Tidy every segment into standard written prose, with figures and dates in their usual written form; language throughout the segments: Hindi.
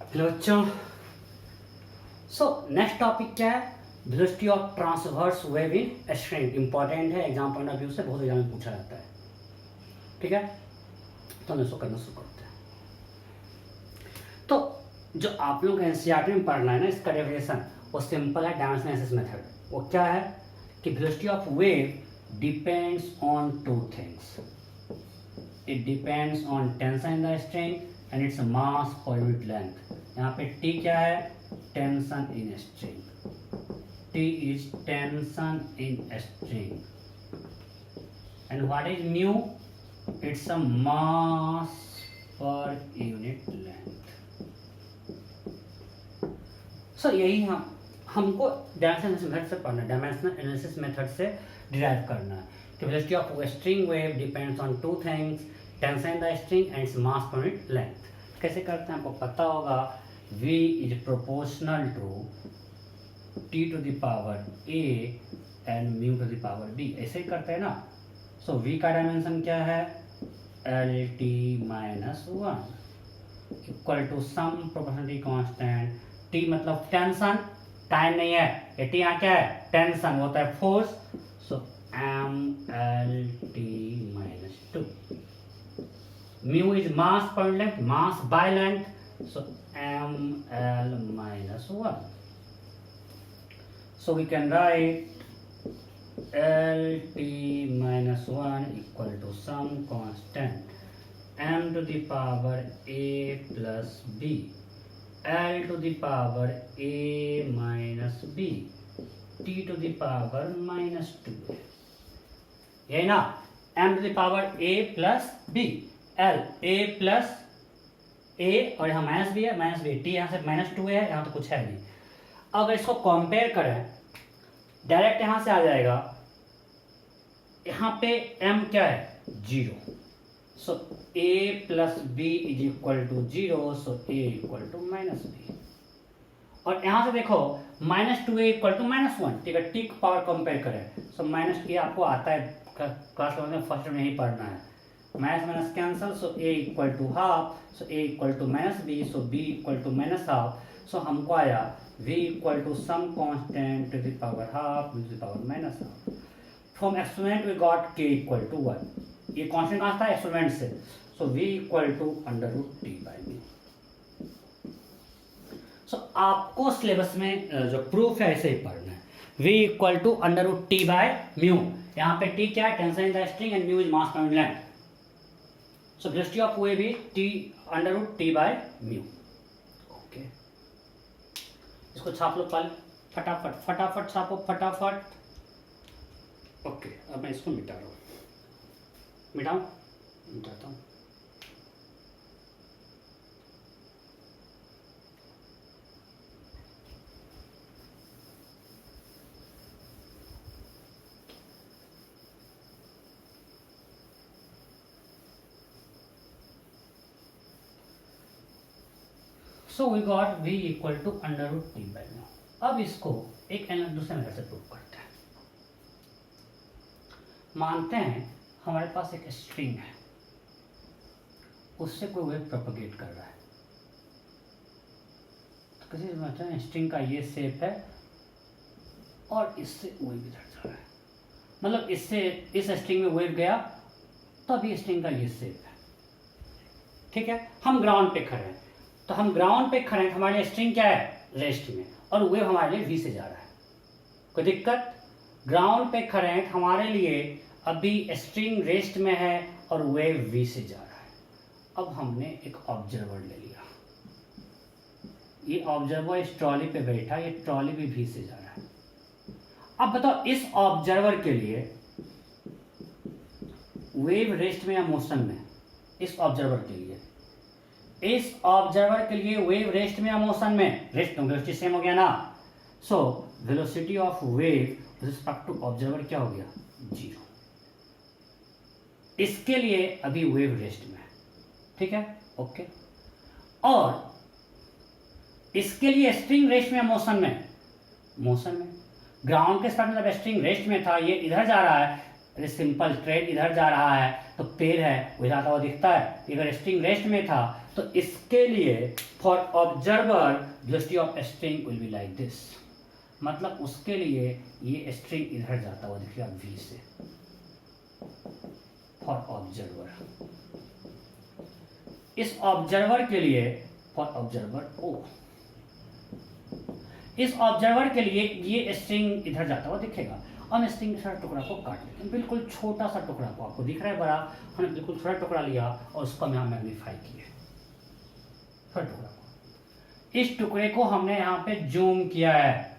हेलो बच्चों। नेक्स्ट टॉपिक क्या है? Velocity of transverse wave in string. Important है, एग्जाम पॉइंट ऑफ व्यू से बहुत एग्जाम में पूछा जाता है। ठीक है, तो हम इसको करना शुरू करते हैं। तो जो आप लोग एनसीईआरटी में पढ़ना है ना, इसका डेफिनेशन वो सिंपल है, डायमेंशनल एनालिसिस मेथड। वो क्या है कि velocity of wave depends on two things. It depends on tension in the string and its mass per unit length. यहाँ पे टी क्या है? Tension in string. T is tension in string and what is mu? It's a mass per unit length. यही हमको डायमेंशनल मेथड से पढ़ना है, डायमेंशनल एनालिसिस मेथड से डिराइव करना है कि velocity of string wave depends on two things, tension in the string and its mass per unit length. कैसे करते हैं आपको पता होगा। v is proportional to t to the power a and mu to the power b। ऐसे ही करते हैं ना। v का डायमेंशन क्या है? lt minus 1 equal to some proportionality constant. t मतलब टेंशन, टाइम नहीं है। ये t यहाँ क्या है? टेंशन होता है force. mlt minus 2। Mu is mass per length, mass by length, ml minus 1. So we can write lt minus 1 equal to some constant m to the power a plus b, l to the power a minus b, t to the power minus 2। यही ना, m to the power a plus b, l a plus a और यहाँ माइनस भी है, माइनस बी। टी यहाँ से माइनस 2 है, यहाँ तो कुछ है नहीं। अगर इसको कंपेयर करें डायरेक्ट यहाँ से आ जाएगा। यहाँ पे m क्या है? 0। a plus B is equal to 0। a equal to minus B. और यहाँ से देखो minus 2a equal to minus 1। ठीक है, टी का पावर कंपेयर करें। माइनस ए आपको आता है, क्लास में फर्स्ट में नहीं पढ़ना है। Minus minus cancel, a equal to half, a equal to minus B, b equal to minus half. हमको आया v equal to some constant to the power half to the power minus half. From experiment we got k equal to 1। ये कांस्टेंट कहाँ था? एक्सपेरिमेंट से। v equal to under root T by mu. आपको सिलेबस में जो प्रूफ है ऐसे ही पढ़ना है। v equal to under root T by mu. यहाँ पे t क्या है? Tension in the string and mu is mass per unit length. Velocity of wave is t under root T by mu. Okay, इसको छाप लो पहले, फटाफट फटाफट छापो, फटाफट। ओके, अब मैं इसको मिटा रहा हूँ। मिटाता हूँ। We got v equal to under root T by mu. अब इसको एक दूसरे मेथड से प्रूव करते हैं। मानते हैं हमारे पास एक स्ट्रिंग है, उससे कोई वेव प्रोपगेट कर रहा है। तो किसी मतलब स्ट्रिंग का ये शेप है और इससे वेव इधर जा रहा है। मतलब इससे इस स्ट्रिंग में वेव गया तो अभी स्ट्रिंग का ये शेप है। ठीक है, हम ग्राउंड पे खड़े हैं। तो हम ग्राउंड पे खड़े हैं, हमारे लिए स्ट्रिंग क्या है? रेस्ट में, और वेव हमारे लिए वी से जा रहा है। कोई दिक्कत? ग्राउंड पे खड़े हैं, हमारे लिए अभी स्ट्रिंग रेस्ट में है और वेव वी से जा रहा है। अब हमने एक ऑब्जर्वर ले लिया। ये ऑब्जर्वर इस ट्रॉली पे बैठा, ये ट्रॉली भी वी से जा रहा है। अब बताओ इस ऑब्जर्वर के लिए वेव रेस्ट में या मोशन में? इस ऑब्जर्वर के लिए, इस ऑब्जर्वर के लिए वेव रेस्ट में या मोशन में? रेस्ट में। वेलोसिटी सेम हो गया ना। Velocity of wave with respect to observer क्या हो गया? 0। इसके लिए अभी वेव रेस्ट में है। ठीक है, ओके। और इसके लिए स्ट्रिंग रेस्ट में या मोशन में? मोशन में। ग्राउंड के साथ मतलब स्ट्रिंग रेस्ट में था, ये इधर जा रहा है, अरे सिंपल ट्रेन इधर जा रहा है तो पेड़ है वो जाता हुआ दिखता है। अगर स्ट्रिंग रेस्ट में था तो इसके लिए for observer velocity of string will be like this, मतलब उसके लिए ये स्ट्रिंग इधर जाता हुआ दिखेगा v से फॉर ऑब्जर्वर। इस ऑब्जर्वर के लिए फॉर ऑब्जर्वर ओ, इस ऑब्जर्वर के लिए ये स्ट्रिंग इधर जाता हुआ दिखेगा। हम स्ट्रिंग के सारे टुकड़ा को काट लेते हैं, बिल्कुल छोटा सा टुकड़ा को, आपको दिख रहा है बड़ा, हमने बिल्कुल छोटा टुकड़ा लिया और उसको हम यहाँ मैग्नीफाई किए छोटे टुकड़ा को। इस टुकड़े को हमने यहाँ पे जूम किया है,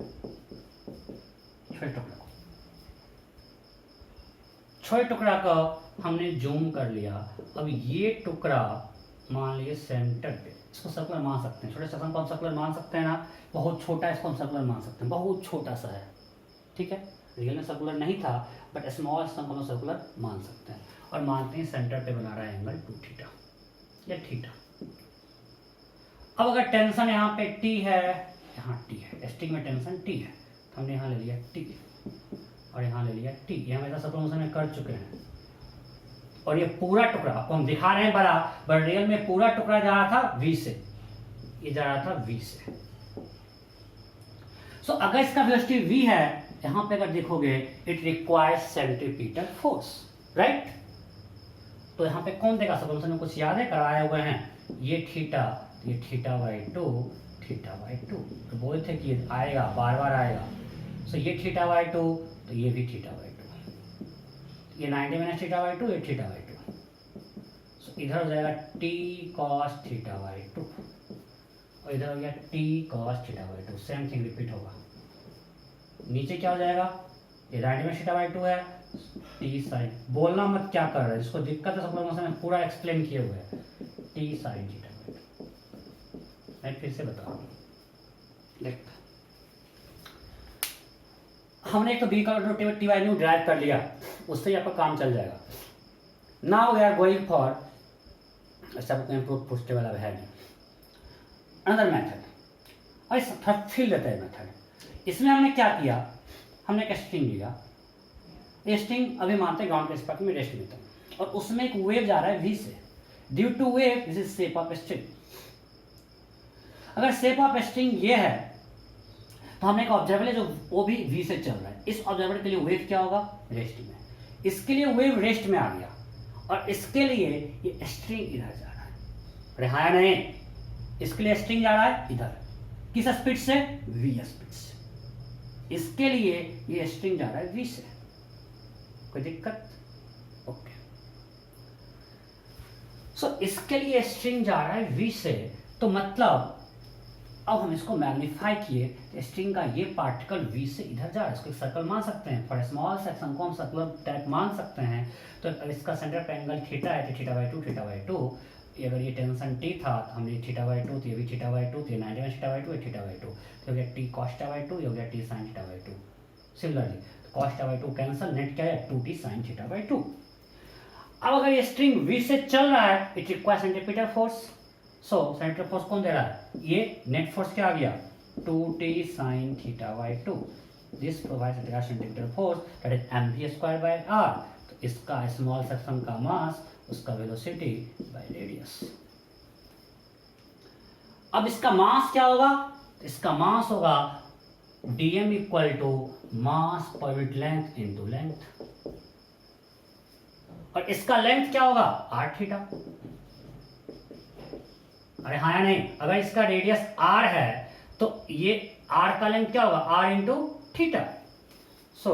छोटे टुकड़ा को, छोटे टुकड़ा का हमने जूम कर लिया। अब ये टुकड़ा मान लीजिए सेंटर पे, इसको सर्कुलर मान सकते हैं, छोटे सेक्शन को हम सर्कुलर मान सकते हैं ना, बहुत छोटा है इसको हम सर्कुलर मान सकते हैं, बहुत छोटा सा है, ठीक है। रियल में सर्कुलर नहीं था बट स्मॉल सेक्शन को हम सर्कुलर मान सकते हैं और मानते हैं सेंटर पे बना रहा है एंगल 2 थीटा या थीटा। अब अगर टेंशन यहाँ पे T है, यहाँ T है, स्ट्रिंग में टेंशन T है, तो हमने यहाँ ले लिया T और यहाँ ले लिया T, ये हम ऐसा सर्कुलर में कर चुके हैं। और ये पूरा टुकड़ा आपको हम दिखा रहे हैं बड़ा, बट रियल में पूरा टुकड़ा जा रहा था V से, ये जा रहा था V से। सो अगर इसका वेलोसिटी V है, यहां पे अगर देखोगे it requires centripetal force, right. तो यहां पे कौन देगा, सब में कुछ याद है, कराए हुए हैं, ये थीटा, ये थीटा बाई 2, थीटा बाई 2, तो बोलते थे कि आएगा, बार बार आएगा। सो ये थीटा बाई 2, तो ये भी थीटा बाई 2, ये 90 माइनस थीटा बाई 2, ये थीटा बाई 2। सो इधर हो जाएगा t cos थीटा बाई 2 और इधर हो गया t cos theta by 2, same thing repeat होगा। नीचे क्या हो जाएगा, ये 90 माइनस थीटा बाई 2 है, t साइन, बोलना मत क्या कर रहा है, जिसको दिक्कत है सब लोगों ने पूरा एक्सप्लेन किए हुए हैं, t साइन थीटा बाई 2। मैं फिर से बता रहा हूँ, देख हमने एक तो b का t बाई न्यू ड्राइव कर लिया, उससे ही आपका काम चल जाएगा। Now we are going for, अच्छा इम्प्रूव पूछने वाला है नहीं, अनदर मेथड, और फील देता है मेथड। इसमें हमने क्या किया, हमने एक स्ट्रिंग लिया, ये स्ट्रिंग अभी मानते हैं ग्राउंड के स्पार्क में रेस्ट में था, और उसमें एक वेव जा रहा है v से, due to wave this is shape of string. अगर शेप ऑफ स्ट्रिंग ये है तो हमने एक ऑब्जर्वर है जो वो भी v से चल रहा है, इस ऑब्जर्वर के लिए वेव क्या होगा, रेस्ट में, इसके लिए वेव रेस्ट में आ गया और इसके लिए ये स्ट्रिंग इधर जा रहा है, अरे हाँ नहीं, इसके लिए स्ट्रिंग जा रहा है इधर, किस स्पीड से, v स्पीड से, इसके लिए ये स्ट्रिंग जा रहा है v से, कोई दिक्कत, ओके। सो इसके लिए स्ट्रिंग जा रहा है v से, तो मतलब अब हम इसको मैग्नीफाई किए, स्ट्रिंग का ये पार्टिकल v से इधर जा रहा है, इसको एक सर्कल मान सकते हैं, फॉर स्मॉल सेक्शन को हम सर्कुलर टाइप मान सकते हैं। तो इसका सेंटर पे एंगल थीटा है, तो थीटा बाई 2, थीटा बाई 2, अगर ये टेंशन T था तो हमने थीटा बाई 2, तो ये भी थीटा बाई 2, तो ये 90 थीटा बाई 2, ये थीटा बाई 2, तो हो गया T cos थीटा बाई 2, ये हो गया T sin theta by 2। Similarly cos theta by 2 cancel, net क्या है 2T sin थीटा बाई 2। अब अगर ये स्ट्रिंग v से चल रहा है, it requires centripetal force, so centripetal force कौन दे रहा है, ये नेट फोर्स क्या आ गया 2T sin theta by 2, this provides centripetal force that is mv square by r। तो इसका स्मॉल सेक्शन का मास, उसका वेलोसिटी बाय रेडियस। अब इसका मास क्या होगा, इसका मास होगा dm equal to mass per unit length into length, और इसका लेंथ क्या होगा r थीटा। अरे हाँ या नहीं, अगर इसका रेडियस r है तो ये r का लेंथ क्या होगा, r इंटू थीटा। सो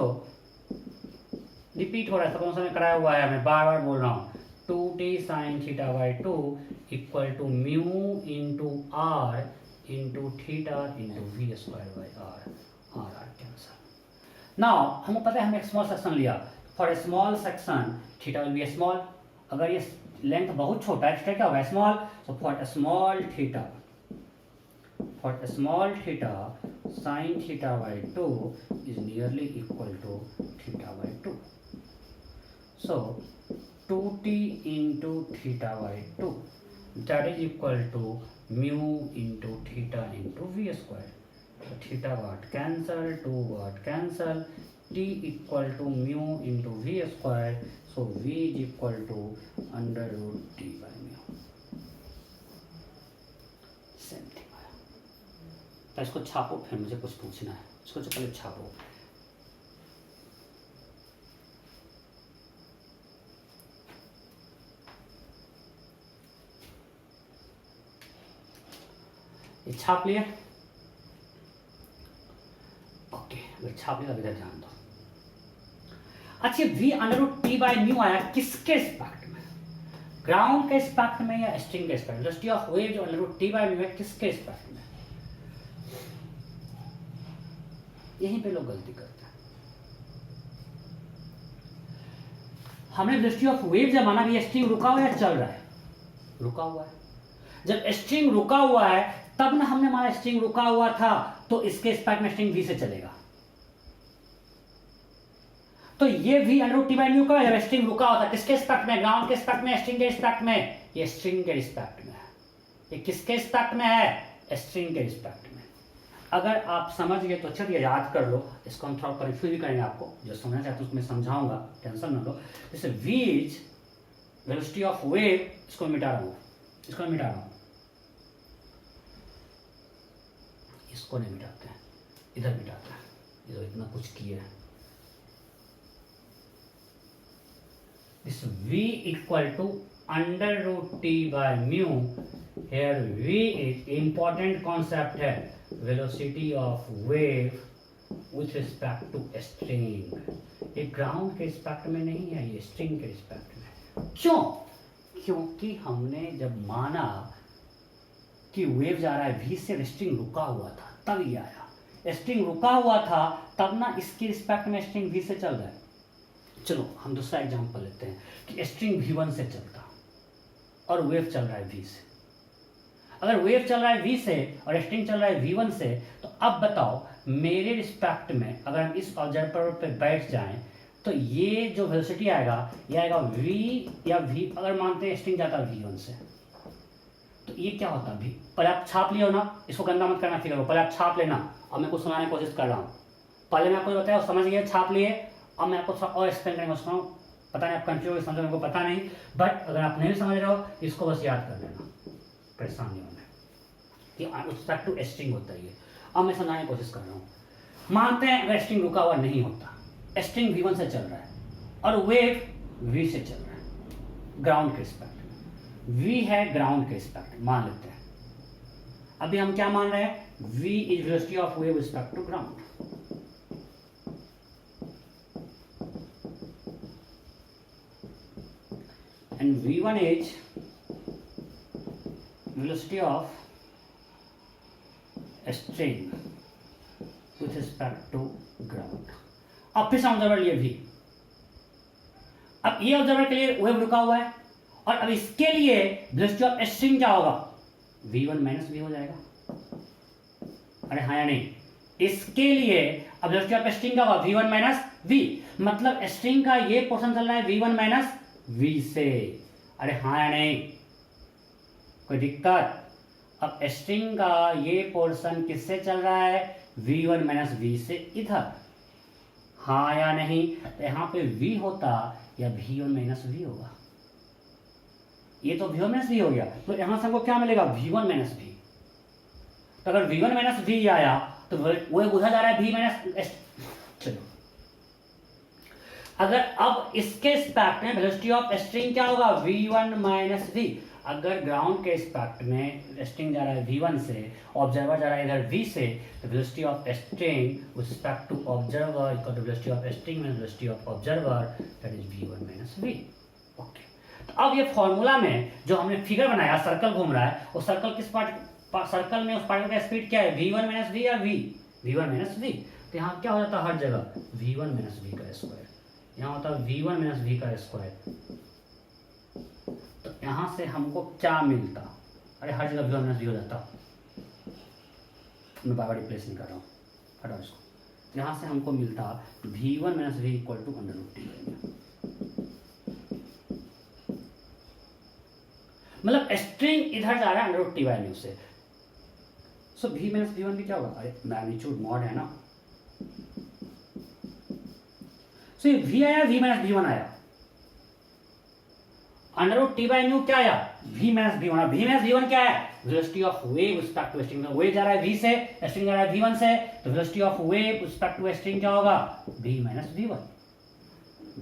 रिपीट हो रहा है, सब समय कराया हुआ है, मैं बार बार बोल रहा हूं, 2T sin theta by 2 equal to mu into r into theta into v square by r, r cancel. Now हमको पता है हमने एक स्मॉल सेक्शन लिया, for small section theta will be small, अगर ये लेंथ बहुत छोटा है थीटा क्या होगा small, so for small theta, for small theta sin theta by 2 is nearly equal to theta by 2, so 2T into theta by 2 that is equal to mu into theta into v square। तो theta got cancel, 2 got cancel, T equal to mu into V square, so V is equal to under root T by mu. Same thing आया। तो इसको छापो, फिर मुझे कुछ पूछना है, इसको पहले छापो। ये छाप लिया, ओके, अगर छाप लिया इधर ध्यान दो। अच्छा, v under root T by mu आया किसके रिस्पेक्ट में, ग्राउंड के रिस्पेक्ट में या स्ट्रिंग के रिस्पेक्ट में? वेलोसिटी ऑफ वेव जो under root T by mu है किसके रिस्पेक्ट में? यहीं पे लोग गलती करते हैं। हमने वेलोसिटी ऑफ वेव जब माना कि स्ट्रिंग रुका हुआ है, चल रहा है, रुका हुआ है। जब स्ट्रिंग रुका हुआ है तब ना हमने माना स्ट्रिंग रुका हुआ था तो इसके रिस्पेक्ट में स्ट्रिंग v से चलेगा। तो ये v under root T by mu का है, जब स्ट्रिंग रुका हुआ था किसके रिस्पेक्ट में, ग्राउंड के रिस्पेक्ट में, स्ट्रिंग के रिस्पेक्ट में? ये स्ट्रिंग के रिस्पेक्ट में है। ये किसके रिस्पेक्ट में है? स्ट्रिंग के रिस्पेक्ट में। अगर आप समझ गए तो अच्छा, याद कर लो, इसको हम थोड़ा कंफ्यूज भी करेंगे, आपको जो समझना चाहते हैं उसको मैं समझाऊंगा, टेंशन न लो। जैसे v is velocity of wave, इसको मिटा रहा हूं, इसको मिटा रहा हूं, इसको नहीं मिटाते हैं, इधर मिटाते हैं, इधर इतना कुछ किए हैं। This v equal to under root T by mu, here v is important concept है, velocity of wave with respect to string. ये ग्राउंड के रिस्पेक्ट में नहीं है, ये स्ट्रिंग के रिस्पेक्ट में। क्यों? क्योंकि हमने जब माना कि वेव जा रहा है v से, स्ट्रिंग रुका हुआ था तब ये आया। स्ट्रिंग रुका हुआ था तब ना इसके रिस्पेक्ट में स्ट्रिंग v से चल रहा है। चलो हम दूसरा एग्जांपल लेते हैं कि स्ट्रिंग v1 से चलता और वेव चल रहा है v से। अगर वेव चल रहा है v से और स्ट्रिंग चल रहा है v1 से, तो अब बताओ मेरे रिस्पेक्ट में अगर हम इस ऑब्जर्वर पे बैठ जाएं तो ये जो वेलोसिटी आएगा, ये आएगा v या v, अगर मानते हैं स्ट्रिंग जाता है v1 से, तो ये क्या होता है? पहले आप छाप लियो ना, इसको गंदा मत करना फिगर को, पहले आप छाप लेना। अब मैं कुछ सुनाने की कोशिश कर रहा हूँ, पहले मैं आपको बताया समझ गए, छाप लिए। अब मैं आपको थोड़ा और एक्सप्लेन करेंगे उसको, पता नहीं आप कंफ्यूज समझो, मेरे को पता नहीं, बट अगर आप नहीं समझ रहे हो इसको बस याद कर लेना, परेशान नहीं होना कि रिस्पेक्ट टू स्ट्रिंग होता है ये। अब मैं समझाने की कोशिश कर रहा हूँ। मानते हैं अगर स्ट्रिंग रुका हुआ नहीं होता, स्ट्रिंग v1 से चल रहा है और वेव v से चल रहा है, ग्राउंड के रिस्पेक्ट v है, ग्राउंड के रिस्पेक्ट मान लेते हैं। अभी हम क्या मान रहे हैं? v is velocity of wave respect to ground. And v1 is velocity of string with respect to ground. अब फिर से ऑब्जर्वर लिए v, अब ये ऑब्जर्वर के लिए वेव रुका हुआ है और अब इसके लिए वेलोसिटी ऑफ स्ट्रिंग क्या होगा? v1 माइनस v हो जाएगा। अरे हाँ या नहीं? इसके लिए अब वेलोसिटी ऑफ स्ट्रिंग क्या होगा? v1 माइनस v, मतलब स्ट्रिंग का ये पोर्शन चल रहा है v1 माइनस v से। अरे हाँ या नहीं? कोई दिक्कत? अब स्ट्रिंग का ये पोर्शन किससे चल रहा है? v1 माइनस v से इधर। हाँ या नहीं? तो यहाँ पे v होता या v1 माइनस v होगा? ये तो v1 माइनस v हो गया, तो यहां से हमको क्या मिलेगा? v1 minus v। तो अगर v1 माइनस v आया तो वो उधर जा रहा है v माइनस। चलो अगर अब इसके रिस्पेक्ट में वेलोसिटी ऑफ स्ट्रिंग क्या होगा? v1 minus v। अगर ग्राउंड के रिस्पेक्ट में स्ट्रिंग जा रहा है v1 से, ऑब्जर्वर जा रहा है इधर v से, तो velocity of string with respect to observer equal to velocity of string minus velocity of observer, that is v1 minus v। Okay, तो अब ये फॉर्मूला में जो हमने फिगर बनाया, सर्कल घूम रहा है, वो सर्कल किस सर्कल में उस पार्टिकल का स्पीड क्या है? v1 माइनस v या v1 माइनस v। तो यहाँ क्या हो जाता है? हर जगह v1 माइनस v का स्क्वायर, यहाँ होता है v1 माइनस v का स्क्वायर। तो यहाँ से हमको क्या मिलता? अरे हर जगह v1 माइनस v हो जाता, मैं बार रिप्लेस नहीं कर रहा हूँ, हटाओ इसको। यहाँ से हमको मिलता v1 minus v equal to under root T. मतलब स्ट्रिंग इधर जा रहा है अंडर रूट टी वैल्यू से, सो v माइनस v1 भी क्या होगा? अरे मैग्नीट्यूड मॉड है ना, सो ये v आया, v माइनस v1 आया, under root T by mu क्या आया, v माइनस v1 आया। v माइनस v1 क्या है, velocity of wave with respect to string. Wave जा रहा है v से, स्ट्रिंग जा रहा है v1 से, तो velocity of wave with respect to string क्या होगा, v minus v1,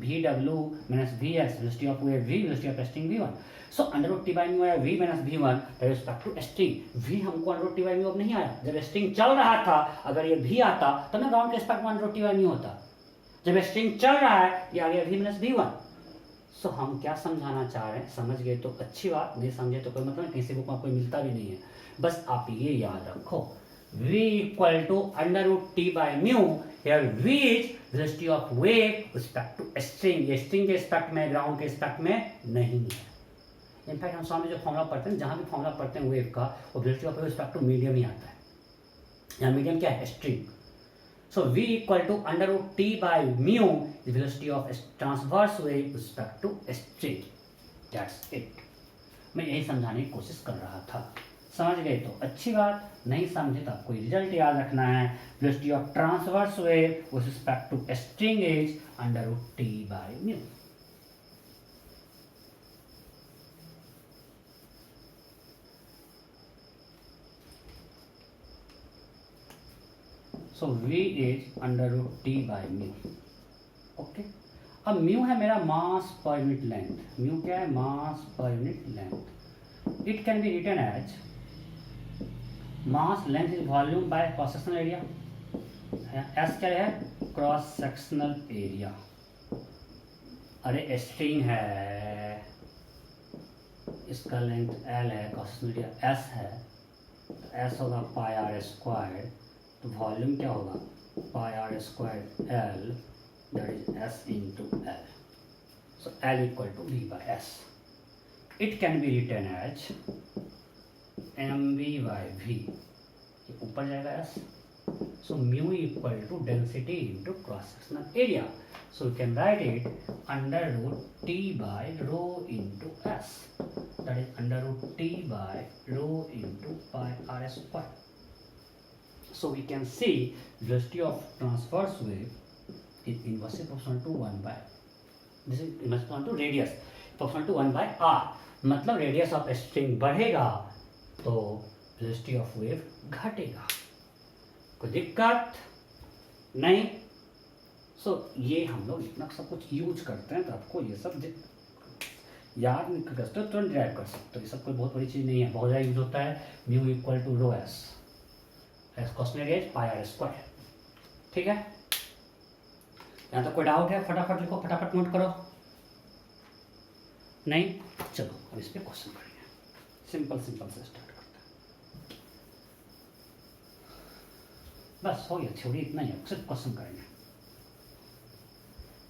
vw minus vs, velocity of wave v, velocity of string v1। So under root T by mu आया v minus v1 with respect to string. v हमको under root T by mu अब नहीं आया, जब स्ट्रिंग चल रहा था अगर ये v आता तो ना ग्राउंड के रिस्पेक्ट में under root T by mu होता, जब स्ट्रिंग चल रहा है ये आ गया v माइनस v1। सो हम क्या समझाना चाह रहे हैं, समझ गए तो अच्छी बात, नहीं समझे तो कोई मतलब किसी बुक में कोई मिलता भी नहीं है। बस आप ये याद रखो, v equal to under root T by mu, here v is velocity of wave respect to string. ये स्ट्रिंग के रिस्पेक्ट में, ग्राउंड के रिस्पेक्ट में नहीं है। इनफैक्ट हम सामने जो फॉर्मूला पढ़ते हैं, जहां भी फॉर्मूला पढ़ते हैं वेव का, वो velocity of wave respect to medium ही आता है। यहाँ मीडियम क्या है, string. So v equal to under root t by mu is velocity of transverse wave with respect to string. That's it. मैं यही समझाने की कोशिश कर रहा था। समझ गए तो अच्छी बात, नहीं समझे तो आपको रिजल्ट याद रखना है। velocity of transverse wave with respect to string is under root t by mu. So v is under root t by mu. Okay, अब म्यू है मेरा मास पर यूनिट लेंथ। म्यू क्या है, mass per unit length. It can be written as mass length is volume by cross sectional area. S क्या है, क्रॉस सेक्शनल एरिया। अरे स्ट्रिंग है, इसका लेंथ एल है, क्रॉस सेक्शनल एरिया एस है, तो एस होगा पाई आर स्क्वायर, तो वॉल्यूम क्या होगा, pi are square L, that is S into L. So L equal to V by S. It can be written as M we by V, ऊपर जाएगा S. So mu equal to density into cross sectional area. So you can write it under root T by rho into S, that is under root T by rho into pi are square. So we can see velocity of transverse wave is inversely proportional to 1 by, this is inversely proportional to radius, proportional to 1 by r। मतलब radius of string बढ़ेगा तो velocity of wave घटेगा। कोई दिक्कत नहीं। सो ये हम लोग इतना सब कुछ यूज करते हैं तो आपको ये सब याद नहीं कर सकते, तुरंत ड्राइव कर सकते हो। ये सब कोई बहुत बड़ी चीज़ नहीं है, बहुत ज़्यादा यूज होता है। Mu equal to rho S, question as pi are square. ठीक है, यहाँ तो कोई डाउट है, फटाफट लिखो, फटाफट नोट करो। नहीं, चलो अब इस पे क्वेश्चन करेंगे। सिंपल सिंपल से स्टार्ट करते हैं, बस हो गया, थ्योरी इतना ही है, सिर्फ क्वेश्चन करेंगे।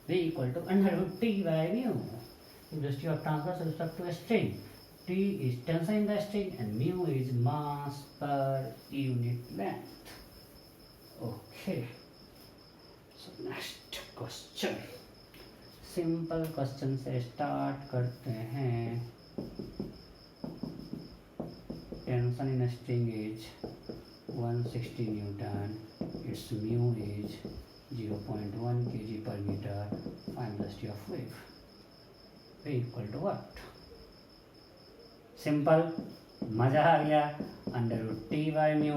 v equal to under root T by mu, velocity of transverse with respect to string. T is tension in the string and mu is mass per unit length. Okay. So next question. Simple question से start करते हैं। Tension in a string is 160 Newton. Its mu is 0.1 kg per meter. Find velocity of wave. V equal to what? Simple, मजा आ गया। Under root T by mu,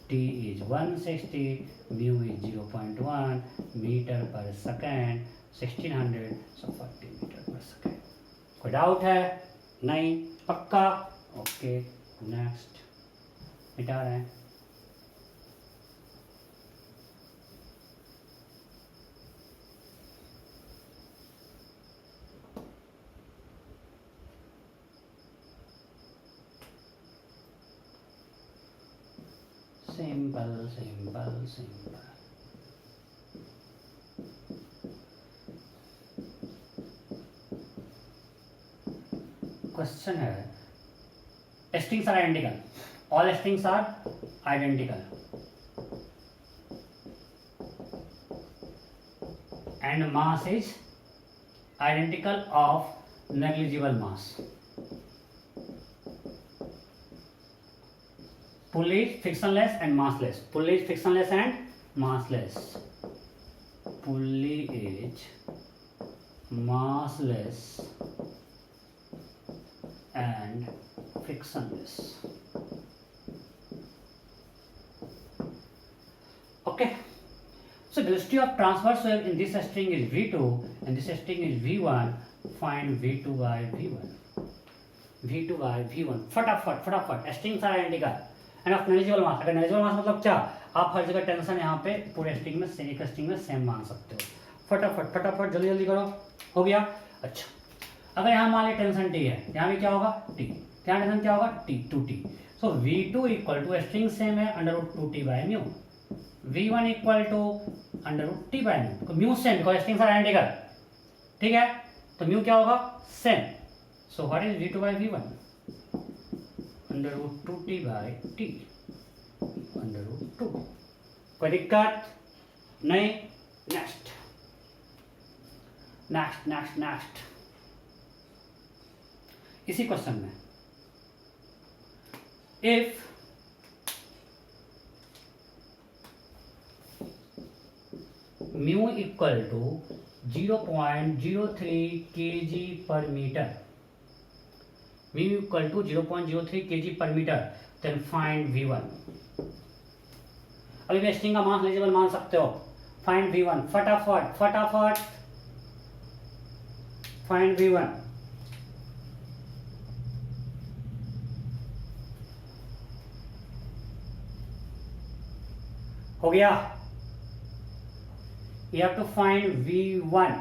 T is 160, mu is 0.1 meter पर सेकेंड, 1600, सो 40 मीटर पर सेकेंड। कोई डाउट है? नहीं, पक्का? ओके, नेक्स्ट मिटा रहे हैं। Simple simple simple. क्वेश्चन है, strings are identical, all strings are identical and mass is identical of negligible mass. Pull is frictionless and massless. Pull is frictionless and massless. Pulley is massless and frictionless. Okay, so velocity of transverse wave in this string is v2 and this string is v1. Find v2 by v1. v2 by v1 फटाफट strings are identical and of negligible mass. अगर नेग्लिजिबल मास मतलब क्या, आप हर जगह टेंशन यहाँ पे पूरे स्ट्रिंग में एक स्ट्रिंग में सेम मान सकते हो. फटाफट जल्दी करो. हो गया. अच्छा, अगर यहाँ मान लिया टेंशन टी है, यहाँ भी क्या होगा टी, यहाँ टेंशन क्या होगा टी 2t. सो v2 equal to string same है √2t by mu. v1 equal to √t by mu. Mu same because strings are identical. ठीक है, तो म्यू क्या होगा same. So what is v2 by v1? √2t by t √2. कोई दिक्कत नहीं. नेक्स्ट इसी क्वेश्चन में if mu equal to 0.03 kg per meter, mu equal to 0.03 kg per meter, then find v1. अभी स्ट्रिंग का मास नेग्लिजिबल मान सकते हो. Find v1. फटाफट फाइंड v1. हो गया. You have to find v1.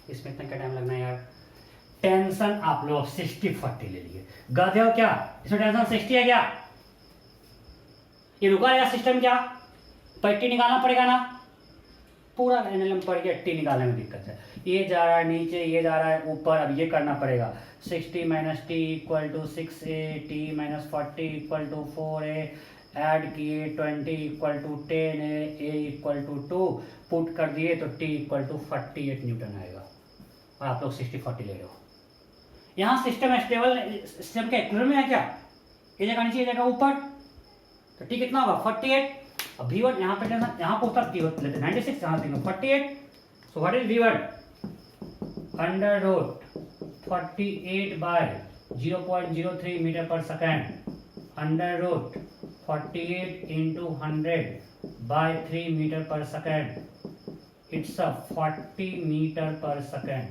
इसमें इतना क्या टाइम लगना है यार. टेंशन आप लोग 60-40 ले लिए. गधे हो क्या? इसमें टेंशन 60 है क्या? ये रुका या सिस्टम क्या? पर टी निकालना पड़ेगा ना. पूरा एनएलएम पड़ गया. टी निकालने में दिक्कत है. ये जा रहा है नीचे, ये जा रहा है ऊपर. अब ये करना पड़ेगा. 60 minus T equal to 6a, T minus 40 equal to 4a, add किए 20 equal to 10a, a equal to 2 put कर दिए तो t इक्वल टू 48 न्यूटन आएगा. और आप लोग 60-40 ले रहे हो. यहाँ सिस्टम स्टेबल, सिस्टम के इक्विलिब्रियम में है क्या? ये जगह नीचे, ये जगह ऊपर, तो t कितना होगा 48. अब v1 यहाँ पे टेंशन, यहाँ पे उतर लेते 96, यहाँ देंगे 48. So what is v1? Under root 48 by 0.03 metre पर second, under root 48 into 100 by 3 metre पर सेकेंड. इट्स अ 40 मीटर पर सेकेंड.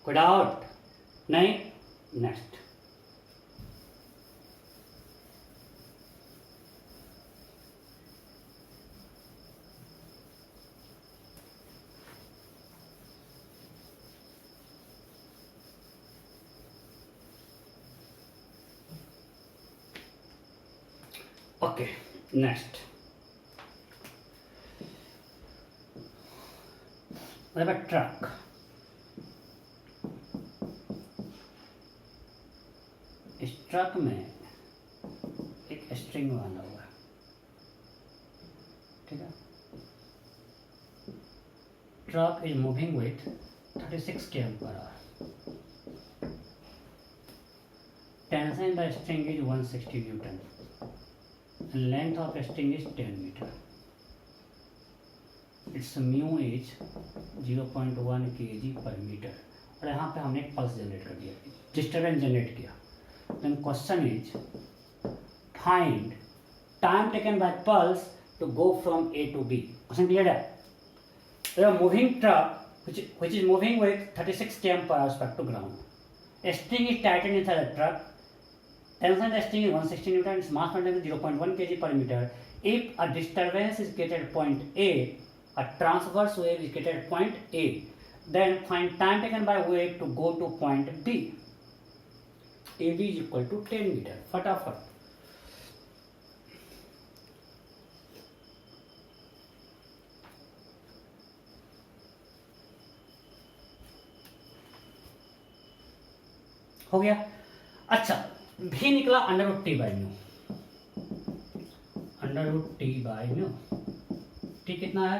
कोई डाउट नहीं. Next okay. Next truck. इस ट्रक में एक स्ट्रिंग बांधा हुआ है. ठीक है. Truck is moving with 36 km/h. Tension in the string is 160 newton. Length of string is 10 meter. Its mu is 0.1 kg per meter. और यहाँ पे हमने एक पल्स जनरेट कर दिया, डिस्टर्बेंस जनरेट किया. Then question is find time taken by pulse to go from A to B. Question clear है? There are moving truck which is moving with 36 km/h back to ground. A string is tightened inside the truck. Tension testing is 160 Newton. Its mass content is 0.1 kg per meter. If a disturbance is created at point A, a transverse wave is created at point A, then find time taken by wave to go to point B. AB is equal to 10 meter. फटाफट. हो गया. अच्छा, भी निकला √t by mu. √t by mu. t कितना है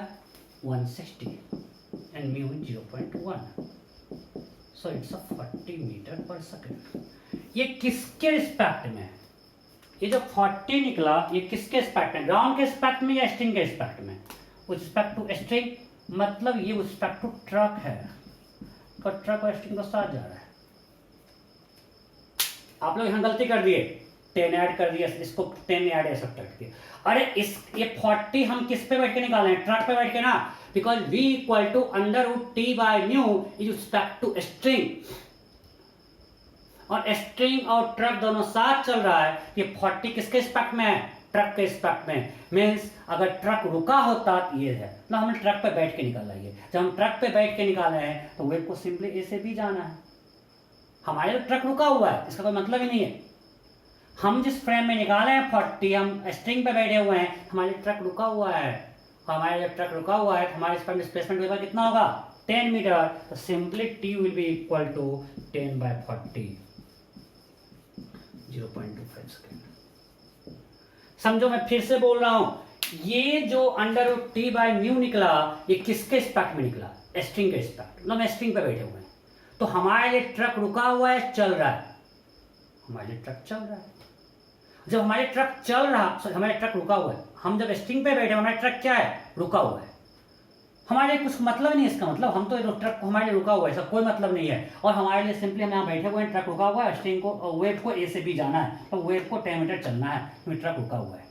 160 and mu 0.1. So it's a 40 metre पर सेकेंड. ये किसके रिस्पेक्ट में? ये जो 40 निकला ये किसके रिस्पेक्ट में, ग्राउंड के रिस्पेक्ट में या स्ट्रिंग के रिस्पेक्ट में? विद रिस्पेक्ट टू स्ट्रिंग, मतलब ये विद रिस्पेक्ट टू ट्रक है, तो ट्रक और स्ट्रिंग को साथ जा रहा है। आप लोग यहाँ गलती कर दिए, 10 ऐड कर दिया, इसको 10 ऐड है सब्ट्रैक्ट किया। अरे इस ये 40 हम किस पे बैठ के निकाले हैं? ट्रक पे बैठ के ना, because v equal to under root T by mu is respect to string, और स्ट्रिंग और ट्रक दोनों साथ चल रहा है। ये 40 किसके रिस्पेक्ट में है? ट्रक के रिस्पेक्ट में। मीन्स अगर ट्रक रुका होता तो ये है ना, हमने ट्रक पे बैठ के निकाला है। जब हम ट्रक पे बैठ के निकाले हैं तो वेव को सिंपली ए से बी जाना है। हमारे तो ट्रक रुका हुआ है, इसका कोई मतलब ही नहीं है। हम जिस फ्रेम में निकाले हैं 40, हम स्ट्रिंग पे बैठे हुए हैं, हमारे ट्रक रुका हुआ है। हमारे जब ट्रक रुका हुआ है तो हमारे इस पर डिस्प्लेसमेंट वेव कितना होगा? 10 मीटर। तो simply T will be equal to 10 by 40, 0.25 second. समझो, मैं फिर से बोल रहा हूं, ये जो under root T by mu निकला, ये किसके रिस्पेक्ट में निकला? स्ट्रिंग के रिस्पेक्ट। मतलब हम स्ट्रिंग पे बैठे हुए हैं, तो हमारे लिए ट्रक रुका हुआ है, चल रहा है। हमारे लिए ट्रक चल रहा है। जब हमारे ट्रक चल रहा, हमारे ट्रक रुका हुआ है, हम जब स्ट्रिंग पे बैठे, हमारा ट्रक क्या है? रुका हुआ है। हमारे लिए कुछ मतलब नहीं है इसका मतलब, हम तो ट्रक हमारे लिए रुका हुआ है, इसका कोई मतलब नहीं है। और हमारे लिए सिंपली हम यहाँ बैठे हुए हैं, ट्रक रुका हुआ है, स्ट्रिंग को वेव को ए से बी जाना है, तो वेव को 10 मीटर चलना है, क्योंकि ट्रक रुका हुआ है।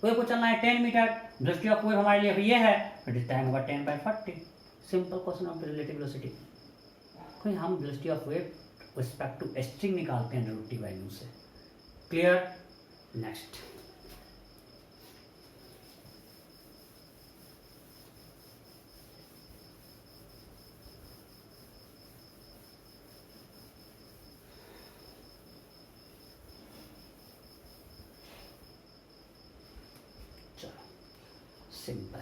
वेव को चलना है 10 मीटर, वेलोसिटी ऑफ वेव हमारे लिए ये है, टाइम होगा 10 by 40। Simple question of relative velocity. कोई हम velocity of wave respect to string निकालते हैं रूट टी बाय म्यू से। क्लियर? Next, simple.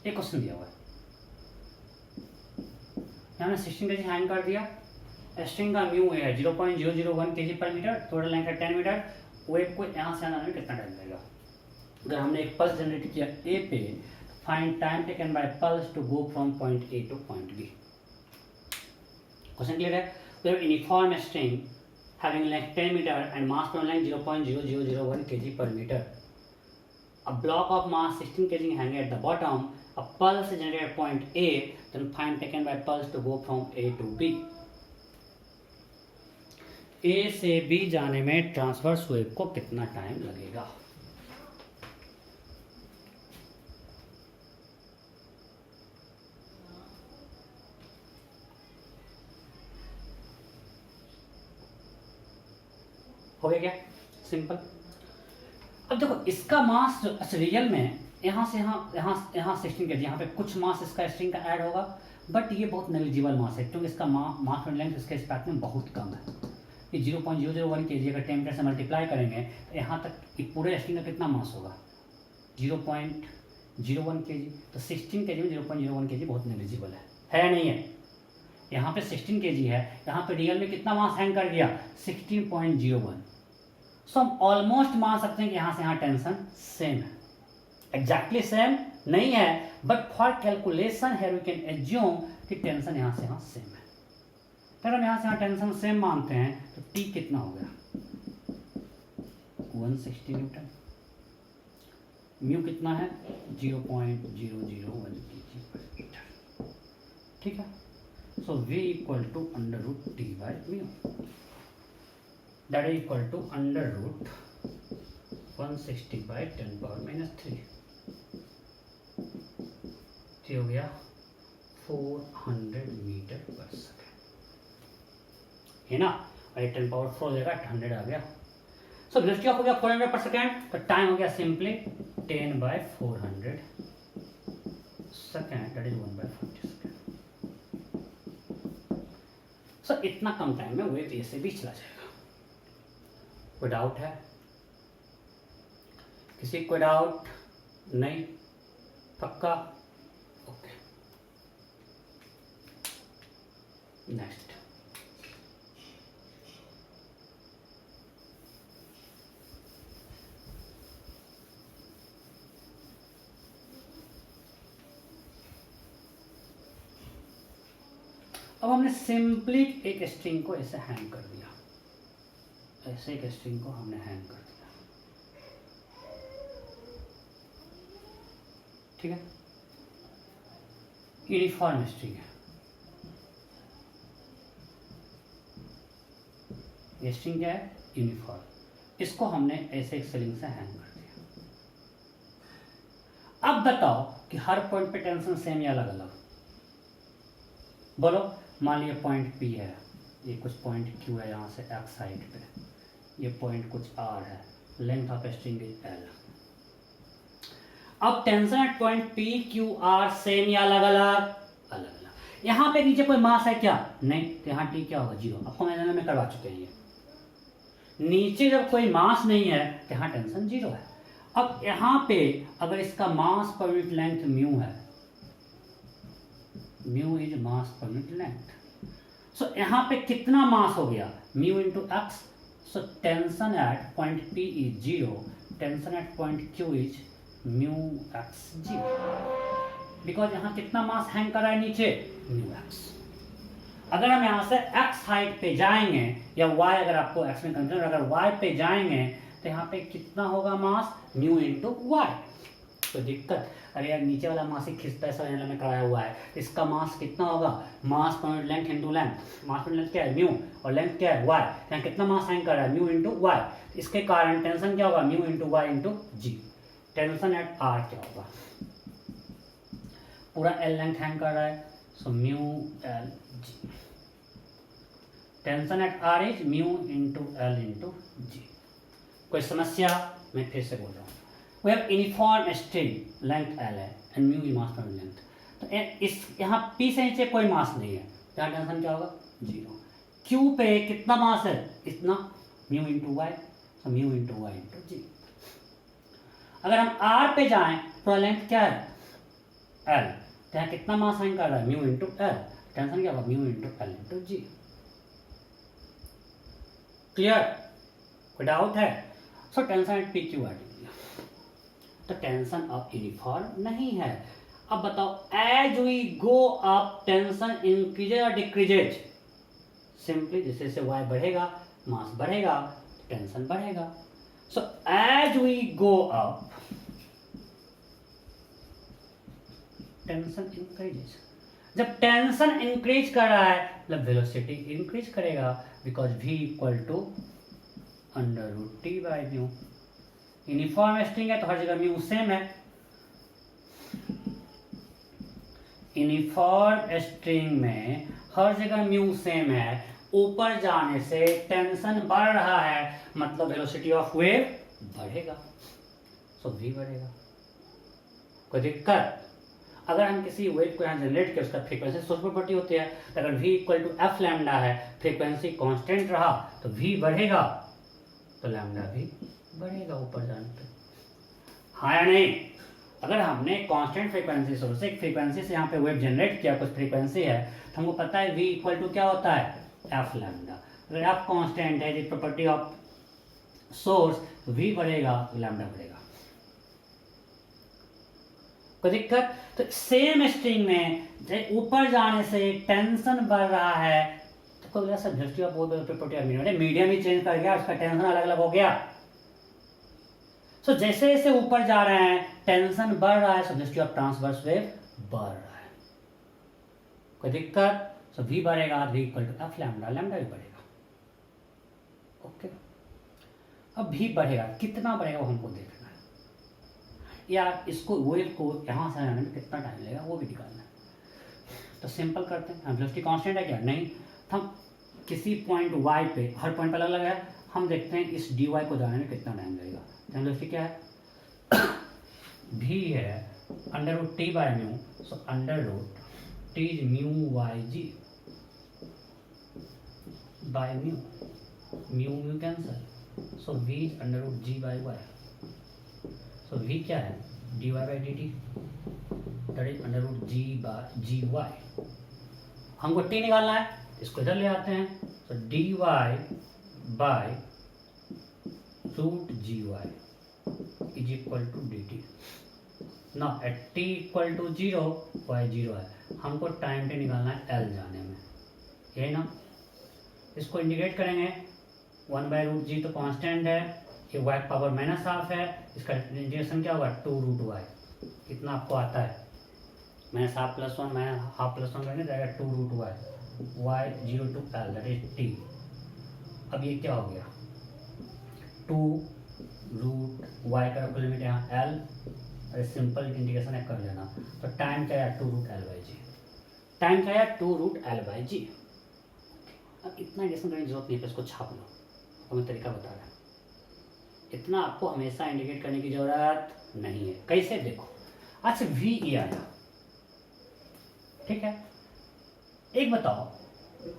एक क्वेश्चन दिया हुआ है, यहाँ 16 केजी हैंग कर दिया, स्ट्रिंग का म्यू है 0.001 केजी पर मीटर, टोटल लेंथ है 10 मीटर। वेव को यहाँ से आने में कितना टाइम लगेगा? अगर हमने एक पल्स जनरेट किया ए पे, find time taken by pulse to go from point A to point B. Question clear है? We have uniform string having length 10 metre and mass per length 0.0001 kg per meter. A block of mass 16 kg hanging at the bottom. A pulse is generated at point A, then find taken by pulse to go from A to B. A से B जाने में ट्रांसवर्स वेव को कितना टाइम लगेगा? हो गया क्या? सिंपल। अब देखो, इसका मास रियल में यहाँ से यहाँ 16 केजी, यहाँ पे कुछ मास इसका स्ट्रिंग का ऐड होगा, बट ये बहुत नेग्लिजिबल मास है, क्योंकि इसका मास और लेंथ इसके रिस्पेक्ट में बहुत कम है। ये 0.001 केजी अगर 10 मीटर से मल्टीप्लाई करेंगे तो यहाँ तक पूरे स्ट्रिंग का कितना मास होगा? 0.01 केजी। तो 16 केजी में 0.01 केजी बहुत नेग्लिजिबल है नहीं है? यहाँ पे 16 केजी है, यहाँ पे रियल में कितना मास हैंग कर दिया? 16.01। सो हम ऑलमोस्ट मान सकते हैं कि यहाँ से यहाँ टेंशन सेम है। एग्जैक्टली सेम नहीं है, बट फॉर कैलकुलेशन है वी कैन एज्यूम कि टेंशन यहाँ से यहाँ सेम है। अगर हम यहाँ से यहाँ टेंशन सेम मानते हैं तो टी कितना हो गया? 160 न्यूटन। म्यू कितना है? 0.001 kg पर मीटर। ठीक है, so v equal to under root T by mu, that is equal to under root 160 by 10 power minus 3। ये हो गया 400 मीटर पर सेकेंड, है ना? और 10⁻4 हो जाएगा 100 आ गया। सो वेलोसिटी ऑफ हो गया 400 पर सेकेंड, तो टाइम हो गया simply 10/400 second, that is 1/40 second. So इतना कम टाइम में वेव ऐसे भी चला जाएगा। कोई डाउट है? किसी कोई डाउट नहीं? पक्का? Okay, next. अब हमने सिंपली एक स्ट्रिंग को ऐसे हैंग कर दिया, ऐसे एक स्ट्रिंग को हमने हैंग कर दिया, ठीक है। यूनिफॉर्म स्ट्रिंग है, ये स्ट्रिंग क्या है? यूनिफॉर्म। इसको हमने ऐसे एक स्ट्रिंग से हैंग कर दिया। अब बताओ कि हर पॉइंट पे टेंशन सेम या अलग अलग? बोलो। मान लीजिए पॉइंट P है, ये कुछ पॉइंट Q है यहाँ से X साइड पे, ये पॉइंट कुछ R है, length of string is L। अब tension eight point P Q R same या अलग अलग? अलग अलग। यहाँ पे नीचे कोई मास है क्या? नहीं, तो यहाँ T क्या होगा? 0। आपको मैंने करवा चुके हैं ये। नीचे जब कोई मास नहीं है तो यहाँ टेंशन 0 है। अब यहाँ पे अगर इसका मास पर यूनिट लेंथ म्यू है, mu is mass per unit length, सो यहाँ पे कितना मास हो गया? Mu into x. So tension eight point P is 0, tension eight point Q is mu x 0, because यहाँ कितना मास हैंग कर रहा है नीचे? Mu x. अगर हम यहाँ से x हाइट पे जाएंगे या y, अगर आपको x में कंसिडर, अगर y पे जाएंगे तो यहाँ पे कितना होगा मास? Mu into Y. तो दिक्कत, अरे यार नीचे वाला मास ही खिंचता है, सब में कराया हुआ है, इसका मास कितना होगा? मास पर लेंथ इंटू लेंथ। मास पर लेंथ क्या है? म्यू, और लेंथ क्या है? वाई। यहाँ कितना मास हैंग कर रहा है? Mu into y. इसके कारण टेंशन क्या होगा? Mu into y into g. Tension at R क्या होगा? पूरा एल लेंथ हैंग कर रहा है, so mu L g. Tension at R is mu into L into g. कोई समस्या? मैं फिर से बोल रहा हूँ, we have uniform string length L है and mu is mass per length। तो इस यहाँ P से नीचे कोई मास नहीं है, यहाँ टेंशन क्या होगा? 0। Q पे कितना मास है? इतना, mu into y, so mu into y into g. अगर हम R पे जाएं तो लेंथ क्या है? L, तो यहाँ कितना मास हैंग कर रहा है? म्यू इंटू L, टेंशन क्या होगा? Mu into L into g. Clear? कोई डाउट है? So tension at P Q R, तो टेंशन अब यूनिफॉर्म नहीं है। अब बताओ, as we go up tension increases और डिक्रीजेज? सिंपली जैसे जैसे y बढ़ेगा, मास बढ़ेगा, टेंशन बढ़ेगा। So as we go up tension increases. जब टेंशन इंक्रीज कर रहा है मतलब वेलोसिटी इंक्रीज करेगा, because v equal to √T/μ। Uniform string है तो हर जगह म्यू सेम है। यूनिफॉर्म स्ट्रिंग में हर जगह म्यू सेम है, ऊपर जाने से टेंशन बढ़ रहा है, मतलब वेलोसिटी ऑफ वेव बढ़ेगा, सो v बढ़ेगा। कोई दिक्कत? अगर हम किसी वेव को यहाँ जनरेट किया, उसका फ्रीक्वेंसी सोर्स प्रॉपर्टी होती है, तो अगर v equal to F lambda है, फ्रीक्वेंसी कांस्टेंट रहा तो v बढ़ेगा, तो लैम्डा भी बढ़ेगा ऊपर जाने पे। हाँ या नहीं? अगर हमने कांस्टेंट फ्रीक्वेंसी सोर्स, एक फ्रीक्वेंसी से यहाँ पे वेव जनरेट किया, कुछ फ्रीक्वेंसी है, तो हमको पता है v इक्वल टू क्या होता है? F lambda. अगर एफ कांस्टेंट है, प्रॉपर्टी ऑफ सोर्स, तो v बढ़ेगा तो लैम्डा बढ़ेगा। कोई दिक्कत? तो सेम स्ट्रिंग में ऊपर जाने से टेंशन बढ़ रहा है, तो कोई ऐसा velocity of property of medium he change कर गया, उसका टेंशन अलग अलग हो गया। सो जैसे जैसे ऊपर जा रहे हैं टेंशन बढ़ रहा है, so velocity of transverse wave बढ़ रहा है। कोई दिक्कत? सो v बढ़ेगा, v equal to F lambda, lambda भी बढ़ेगा। ओके, अब v बढ़ेगा, कितना बढ़ेगा वो हमको देखना है, या इसको वेव को यहाँ से आने में कितना टाइम लगेगा वो भी निकालना है। तो सिंपल करते हैं, वेलोसिटी कांस्टेंट है क्या? नहीं, हम किसी पॉइंट y पे, हर पॉइंट अलग अलग है, हम देखते हैं इस dy को जाने में कितना टाइम लगेगा। ध्यान दो क्या है v है under root T by mu, so under root T is mu Y g by mu, mu mu cancel, so v is under root g by Y, so v क्या है dy by D T, that is under root g Y. हमको t निकालना है, इसको इधर ले आते हैं, तो dy by root g y is equal to d t. ना at t equal to 0 y 0 है, हमको टाइम पे निकालना है l जाने में, ये ना। इसको इंटीग्रेट करेंगे, 1 बाई रूट जी तो कांस्टेंट है, ये y पावर माइनस हाफ है, इसका इंटीग्रेशन क्या होगा 2 रूट y, कितना आपको आता है minus half plus 1 minus half plus 1 करेंगे जाएगा 2 root y 0 to l that is t। अब ये क्या हो गया 2 रूट y का लिमिट यहाँ l, अरे सिंपल इंटीग्रेशन है कर लेना, तो टाइम क्या है 2 root l by g, time क्या है 2 रूट l बाई जी। अब इतना इंटीग्रेशन करने की जरूरत नहीं है, इसको छाप लो, हमें तरीका बता रहा है, इतना आपको हमेशा इंडिकेट करने की जरूरत नहीं है। कैसे देखो, अच्छा v e आया, ठीक है, एक बताओ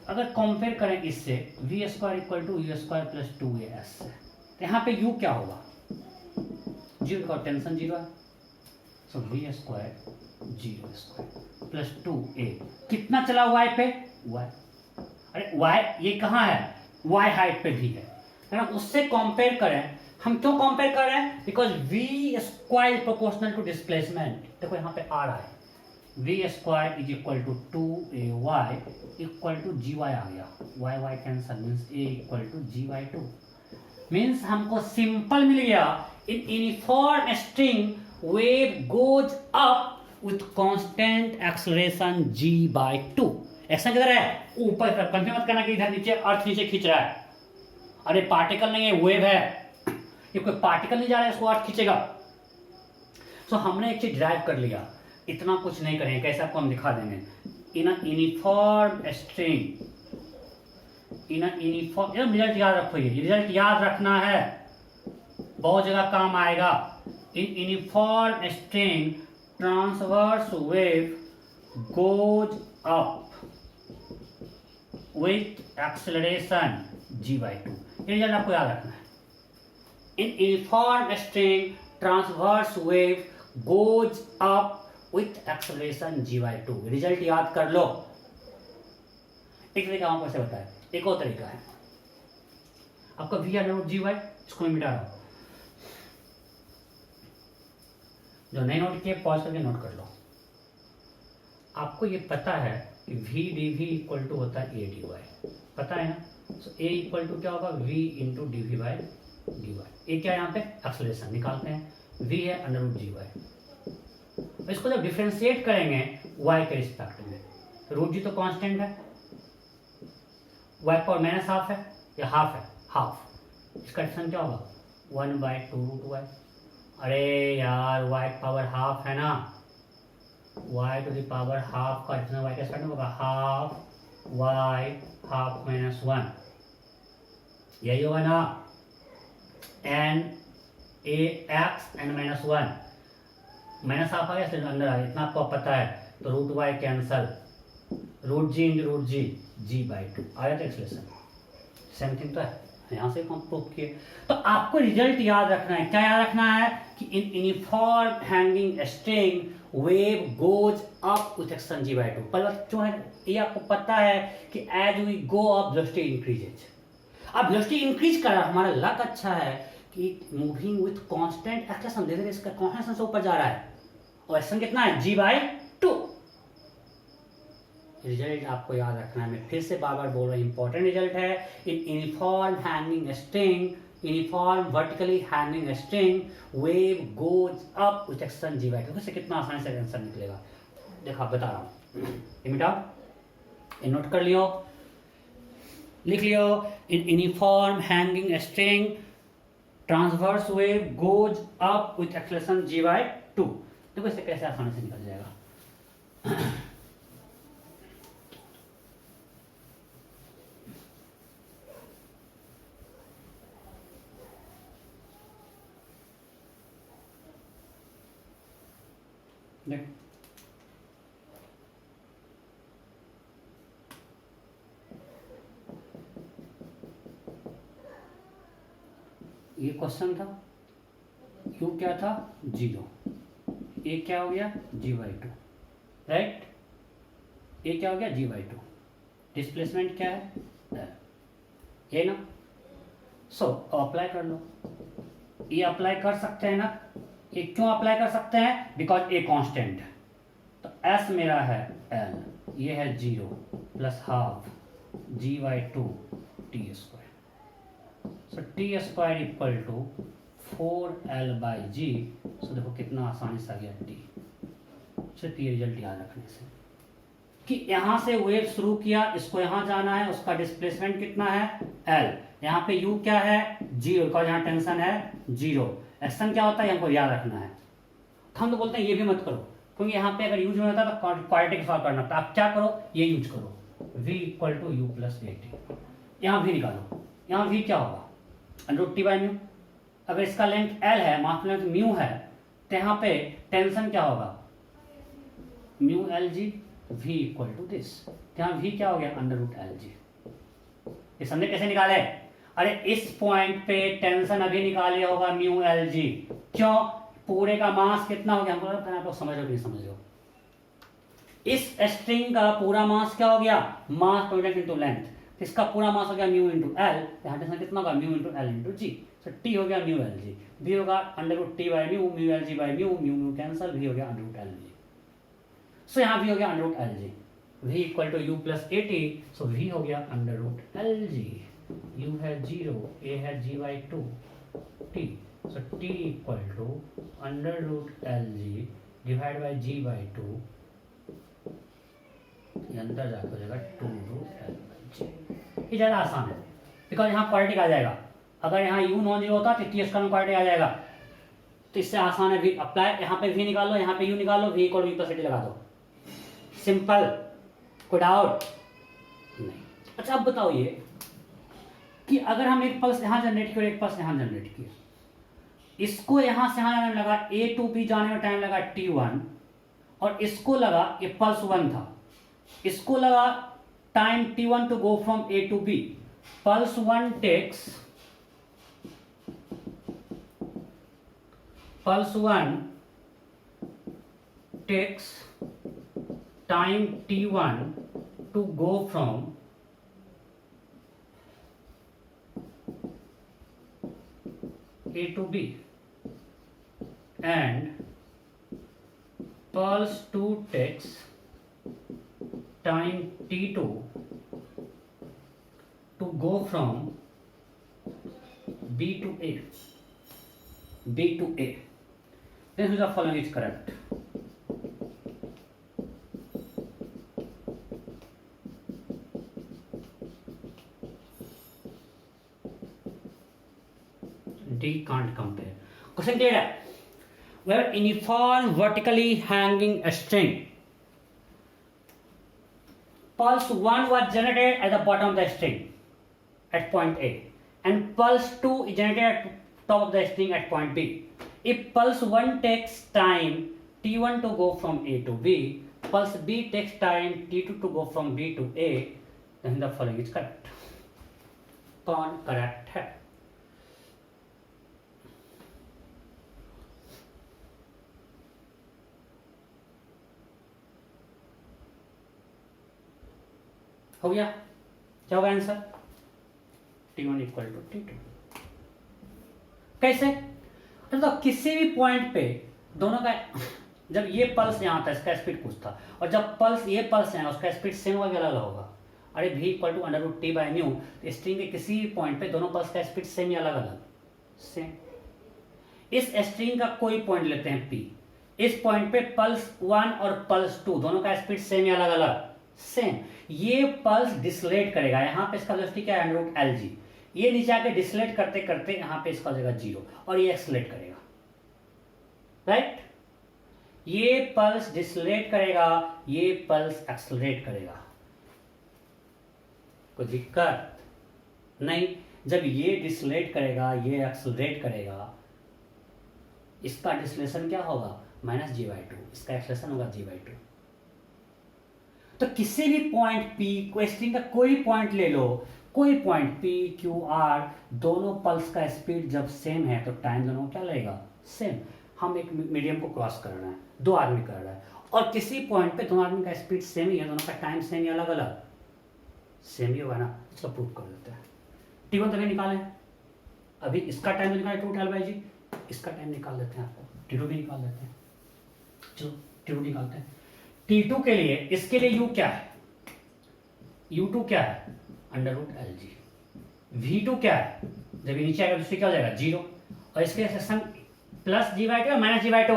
अगर कंपेयर करें इससे V square equal to U square plus 2as, तो यहाँ पे u क्या होगा 0 का टेंशन 0 है, so V square 0 square plus 2a, कितना चला y पे y, अरे y ये कहाँ है y हाइट पे भी है ना, उससे कंपेयर करें। हम क्यों कंपेयर कर रहे हैं, because v square proportional to displacement, देखो यहाँ पे आ रहा है V square is equal to 2ay equal to g y आ गया, y y cancel means a equal to g y 2, means हमको सिंपल मिल गया in uniform string wave goes up with constant acceleration g by 2। Action किधर है ऊपर तरफ, कंफ्यूज मत करना कि इधर नीचे अर्थ नीचे खींच रहा है, अरे पार्टिकल नहीं है वेव है, ये कोई पार्टिकल नहीं जा रहा है इसको अर्थ खींचेगा। सो हमने एक चीज ड्राइव कर लिया, इतना कुछ नहीं करेंगे, कैसे आपको हम दिखा देंगे, इन uniform string, in uniform, result याद रखो, ये रिजल्ट याद रखना है, बहुत जगह काम आएगा। इन uniform string transverse wave goes up with acceleration g by 2, ये रिजल्ट आपको याद रखना है। इन uniform string transverse wave goes up with acceleration g by 2, result याद कर लो। एक तरीका आपको ऐसे बताया, एक और तरीका है आपका v under root g by, इसको मैं मिटा रहा हूं, जो नहीं नोट किए पॉज करके नोट कर लो। आपको ये पता है कि v dv इक्वल टू होता है a dy, पता है ना, सो a इक्वल टू क्या होगा v into dv by dy, ये क्या है यहाँ पे एक्सेलरेशन निकालते हैं, v है अंडर रूट जी वाई, इसको जब डिफरेंशिएट करेंगे y के रिस्पेक्ट में, रूट जी तो कांस्टेंट है, y पावर माइनस हाफ है या हाफ है हाफ, इसका डिफरेंस क्या होगा 1 बाई 2 रूट y, अरे यार y पावर हाफ है ना, y to the power half का डिफरेंस y के रिस्पेक्ट में होगा हाफ y हाफ माइनस 1, यही होगा ना, N A X N minus 1, minus half आ गया इसलिए अंदर आ गया, इतना आपको पता है, तो root Y cancel, root g into root g g by 2 आया था एक्सलेशन, सेम थिंग तो है, यहाँ से हम प्रूव किए। तो आपको रिजल्ट याद रखना है, क्या याद रखना है कि in uniform hanging string wave goes up with acceleration g by 2, पहला जो है ये आपको पता है कि as we go up velocity increases, अब वेलोसिटी इंक्रीज कर रहा है, हमारा लक अच्छा है कि मूविंग विथ कांस्टेंट एक्सेलरेशन, धीरे धीरे इसका कांस्टेंट से ऊपर जा रहा है, और एक्सेलरेशन कितना है g बाई 2। रिजल्ट आपको याद रखना है, मैं फिर से बार बार बोल रहा हूँ, इंपॉर्टेंट रिजल्ट है, इन uniform hanging string, uniform vertically hanging string wave goes up with acceleration g by 2, इससे कितना आसानी से आंसर निकलेगा, देखो बता रहा हूँ, ये मिटाओ, ये नोट कर लियो, लिख लियो, in uniform hanging string transverse wave goes up with acceleration g by 2, देखो इससे कैसे आसानी से निकल जाएगा। देख ये क्वेश्चन था, क्यू क्या था 0, ए क्या हो गया g/2, राइट, ए क्या हो गया g/2, डिस्प्लेसमेंट क्या है ये ना। सो अप्लाई कर लो, ये अप्लाई कर सकते हैं ना, ये क्यों अप्लाई कर सकते हैं, बिकॉज ए कांस्टेंट है, तो एस मेरा है एल, ये है 0 plus half g/2 T square, so T square equal to 4l/g। सो देखो कितना आसानी से आ गया टी, सिर्फ ये रिजल्ट याद रखने से कि यहां से वेव शुरू किया, इसको यहां जाना है, उसका डिस्प्लेसमेंट कितना है l, यहाँ पे u क्या है 0, बिकॉज यहाँ टेंशन है 0, एक्शन क्या होता है हमको याद रखना है। हम तो बोलते हैं ये भी मत करो, क्योंकि यहाँ पे अगर यूज नहीं होता तो क्वाड्रेटिक सॉल्व करना था, आप क्या करो ये यूज करो, v equal to U plus A T, यहाँ v निकालो, यहाँ v क्या होगा √t/μ, अगर इसका लेंथ l है, मास लेंथ म्यू है, तो यहाँ पे टेंशन क्या होगा μ/Lg, v equal to this, यहाँ v क्या हो गया √Lg। ये समझे कैसे निकाले, अरे इस पॉइंट पे टेंशन अभी निकाले होगा μ/Lg, क्यों, पूरे का मास कितना हो गया, हमको आप लोग समझ रहे हो नहीं समझ रहे हो, इस स्ट्रिंग का पूरा मास क्या हो गया, मास प्रोडक्ट इनटू लेंथ, इसका पूरा मास हो गया म्यू इंटू एल, यहाँ टेंशन कितना होगा म्यू इंटू एल इंटू जी, सो टी हो गया μ/Lg, v होगा √t/μ, μ/Lg/μ, mu cancel, v हो गया √Lg, सो यहाँ v हो गया √Lg, v equal to U plus A T, so v हो गया √Lg, u है 0, a है g/2 t, so t equal to √Lg divide by g/2, ये अंदर जाकर हो जाएगा 2√Lg। ये ज़्यादा आसान है, बिकॉज यहाँ क्वाड्रेटिक आ जाएगा, अगर यहाँ u नॉन जीरो होता तो टी स्क्वायर में क्वाड्रेटिक आ जाएगा, तो इससे आसान है, v अप्लाई, यहाँ पे v निकालो, यहाँ पे u निकालो, v equal two plus A T लगा दो, सिंपल, कोई डाउट नहीं। अच्छा अब बताओ ये कि अगर हम एक पल्स यहाँ जनरेट किया और एक पल्स यहाँ जनरेट किया, इसको यहाँ से यहाँ जाने लगा a to b जाने में टाइम लगा t1, और इसको लगा, ये पल्स 1 था, इसको लगा time t1 to go from a to b, pulse 1 takes time t1 to go from a to b, and pulse 2 takes time t2 to go from b to a, then the following is correct. D can't compare. Question clear? We have uniform vertically hanging string. Pulse 1 was generated at the bottom of the string at point A, and pulse 2 is generated at top of the string at point B. If pulse 1 takes time t1 to go from A to B, pulse B takes time t2 to go from B to A, then the following is correct. कौन करेक्ट है? हो गया? क्या होगा answer? t1 equal to t2। कैसे? तो किसी भी पॉइंट पे दोनों का, जब ये पल्स यहाँ था इसका स्पीड कुछ था, और जब पल्स ये पल्स है उसका स्पीड सेम होगा अलग होगा। अरे v equal to √t/μ, string के किसी भी पॉइंट पे दोनों पल्स का स्पीड सेम या अलग अलग सेम। इस स्ट्रिंग का कोई पॉइंट लेते हैं p, इस पॉइंट पे पल्स 1 और पल्स 2 दोनों का स्पीड सेम या अलग अलग सेम। ये पल्स डिसलेट करेगा, यहाँ पे इसका वेलोसिटी क्या है √Lg, ये नीचे आके डिसलेट करते करते यहाँ पे इसका हो जाएगा 0 और ये एक्सलेट करेगा, राइट? ये पल्स डिसलेट करेगा, ये पल्स एक्सलेट करेगा, कोई दिक्कत नहीं। जब ये डिसलेट करेगा ये एक्सलेट करेगा, इसका डिसलेशन क्या होगा माइनस जी बाई टू, इसका एक्सप्रेशन होगा जी बाई टू। तो किसी भी पॉइंट P को स्ट्रिंग का कोई पॉइंट ले लो, कोई पॉइंट P Q R, दोनों पल्स का स्पीड जब सेम है तो टाइम दोनों क्या लगेगा, सेम। हम एक मीडियम को क्रॉस कर रहे हैं, दो आदमी कर रहा है, और किसी पॉइंट पे दोनों आदमी का स्पीड सेम ही है, दोनों का टाइम सेम ही, अलग अलग सेम ही होगा ना, इसको प्रूव कर देते हैं। T1 तक निकाले, अभी इसका टाइम निकाले 2 बाई जी, इसका टाइम निकाल देते हैं, आपको T2 भी निकाल देते हैं। चलो T2 निकालते हैं। T2 के लिए, इसके लिए U क्या है, U2 क्या है अंडर रूट एल जी, V2 क्या है, जब ये नीचे आएगा तो क्या हो जाएगा 0, और इसके section plus g by two minus g by two,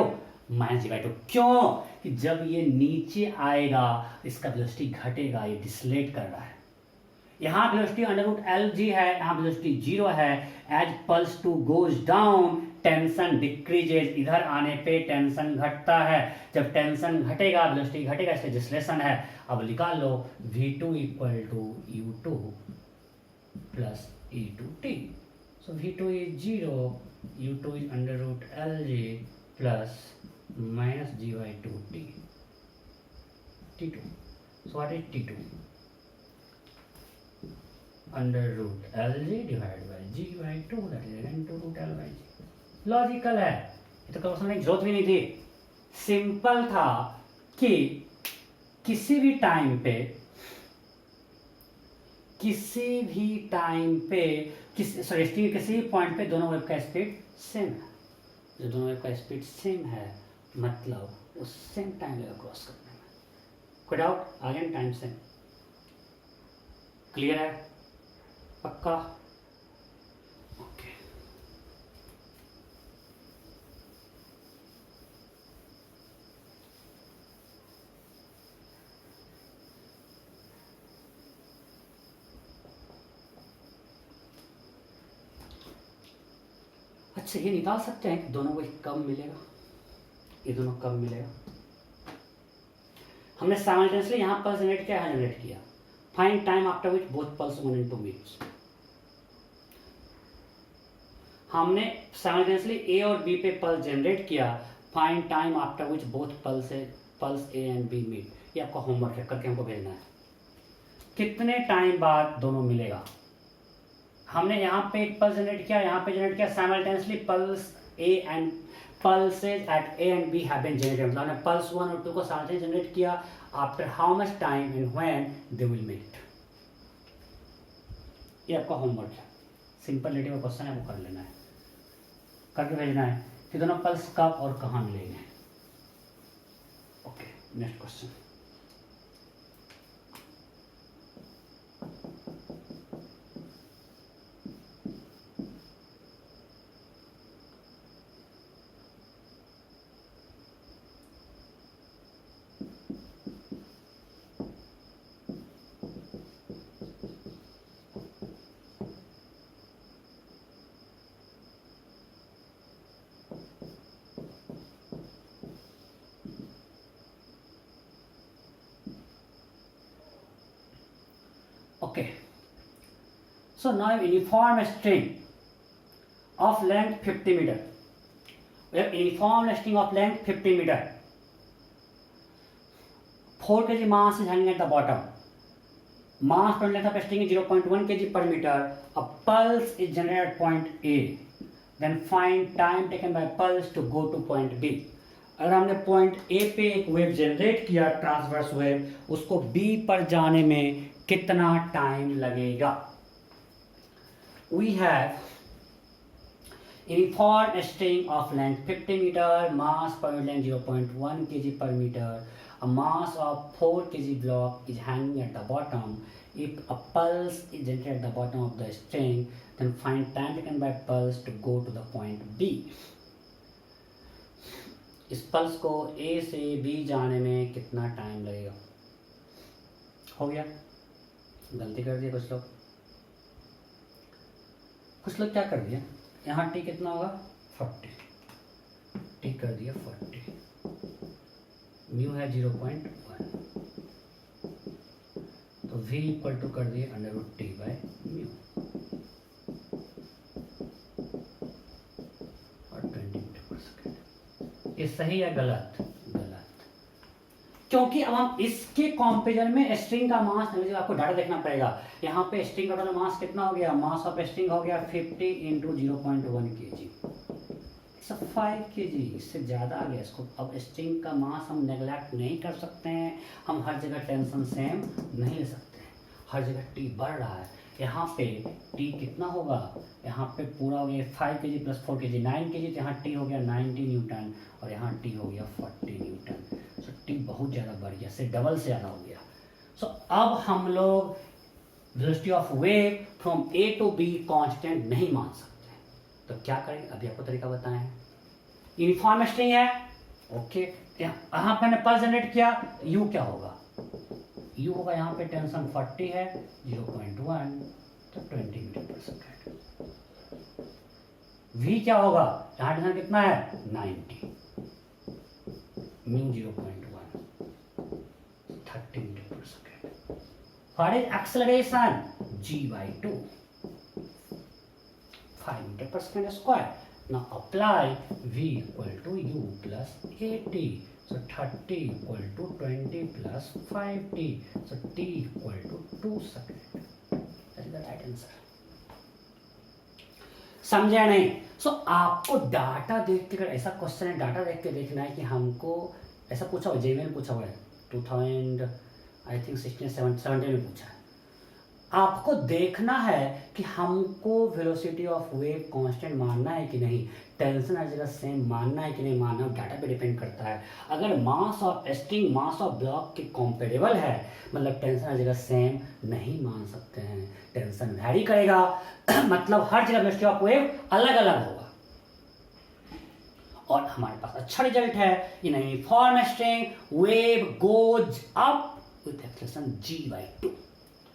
minus g by two. क्यों कि जब ये नीचे आएगा इसका वेलोसिटी घटेगा, ये डिसलेट कर रहा है। यहाँ velocity under root L g है, यहाँ वेलोसिटी 0 है। As pulse two goes down tension decreases, इधर आने पे टेंशन घटता है, जब टेंशन घटेगा वेलोसिटी घटेगा, इसलिए डिसलेशन है। अब निकाल लो V2 equal to U2 plus E2t। So V2 is 0, U2 is under root LG plus minus G/2t, T2। So what is T2? Under root LG divide by G/2, that is again 2 root L by G। Logical है, ये तो कभी समझने की जरूरत भी नहीं थी, सिंपल था कि किसी भी टाइम पे किसी भी पॉइंट पे दोनों वेव का स्पीड सेम है। जो दोनों वेव का स्पीड सेम है मतलब वो सेम टाइम लगेगा क्रॉस करने में। कोई डाउट? आगे टाइम सेम, क्लियर है, पक्का? ओके। अच्छा, ये निकाल सकते हैं कि दोनों को कब मिलेगा, ये दोनों कब मिलेगा। हमने साइमल्टेनियसली यहाँ पल्स जनरेट किया, जनरेट किया। Find time after which both pulse one in two meets. हमने साइमल्टेनियसली ए और बी पे पल्स जनरेट किया, find time after which both pulse A and B meet. ये आपका होमवर्क है, करके हमको भेजना है। कितने टाइम बाद दोनों मिलेगा। हमने यहाँ पे एक पल्स जनरेट किया, यहाँ पे जनरेट किया simultaneously, pulse A and pulses at A and B have been generated। मतलब हमने पल्स 1 और 2 को साथ में जनरेट किया। After how much time and when they will meet. ये आपका होमवर्क है, सिंपल रिलेटिव क्वेश्चन है, वो कर लेना है, करके भेजना है कि दोनों पल्स कब और कहाँ मिलेंगे। Okay, next question. Okay, so now uniform string of length 50 meter. We have uniform string of length 50 meter. 4 kg mass is hanging at the bottom. Mass per length of string is 0.1 kg per meter. A pulse is generated at point A. Then find time taken by pulse to go to point B. अगर हमने पॉइंट ए पे एक वेव जनरेट किया, ट्रांसवर्स वेव, उसको बी पर जाने में कितना टाइम लगेगा। We have uniform string of length 50 metre, mass per length 0.1 kg per meter, a mass of 4 kg block is hanging at the bottom. If a pulse is generated at the bottom of the string, then find time taken by pulse to go to the point B. इस पल्स को ए से बी जाने में कितना टाइम लगेगा। हो गया? गलती कर दिया कुछ लोग क्या कर दिया, यहाँ टी कितना होगा 40, टी कर दिया 40, म्यू है 0.1, तो v इक्वल टू कर दिए under root T by mu और 20 मीटर पर सेकेंड। ये सही है गलत? गलत, क्योंकि अब हम इसके कंपैरिजन में स्ट्रिंग का मास, आपको डाटा देखना पड़ेगा। यहाँ पे स्ट्रिंग का टोटल मास कितना हो गया? मास ऑफ स्ट्रिंग हो गया 50 इंटू 0.1 kg, 5 kg, इससे ज़्यादा आ गया इसको। अब स्ट्रिंग का मास हम नेग्लेक्ट नहीं कर सकते हैं, हम हर जगह टेंशन सेम नहीं ले सकते हैं, हर जगह टी बढ़ रहा है। यहाँ पे टी कितना होगा? यहाँ पे पूरा हो गया 5 kg प्लस 4 kg 9 kg, तो यहाँ टी हो गया 90 न्यूटन और यहाँ टी हो गया 40 न्यूटन। सो टी बहुत ज़्यादा बढ़ गया, से डबल से ज़्यादा हो गया। सो अब हम लोग velocity of wave from A to B constant नहीं मान सकते। तो क्या करें? अभी आपको तरीका बताएं। यूनिफॉर्म स्ट्रिंग है, ओके, यहाँ पे पल्स जनरेट किया, यू क्या होगा? यू होगा यहाँ पे टेंशन 40 है, 0.1 तो 20 मीटर पर सेकेंड। वी क्या होगा? यहाँ टेंशन कितना है? 90, म्यू 0.1 30 मीटर पर second. What is acceleration? g/2 5 metre पर second square. Now apply v equal to u plus 80. So 30 equal to 20 plus 5t. So t equal to 2 seconds. That is the right answer. समझे नहीं? सो आपको डाटा देख के, ऐसा क्वेश्चन है, डाटा देख के देखना है कि हमको ऐसा पूछा हुआ, जेईई में पूछा हुआ है 2000 आई थिंक 17 में पूछा है। आपको देखना है कि हमको वेलोसिटी ऑफ वेव कांस्टेंट मानना है कि नहीं, टेंशन हर जगह सेम मानना है कि नहीं मानना, डाटा पे डिपेंड करता है। अगर mass of string mass of block के कंपेरेबल है, मतलब टेंशन हर जगह सेम नहीं मान सकते हैं, टेंशन वैरी करेगा मतलब हर जगह वेलोसिटी ऑफ वेव अलग अलग होगा। और हमारे पास अच्छा रिजल्ट है, इन uniform string wave goes up with acceleration g/2।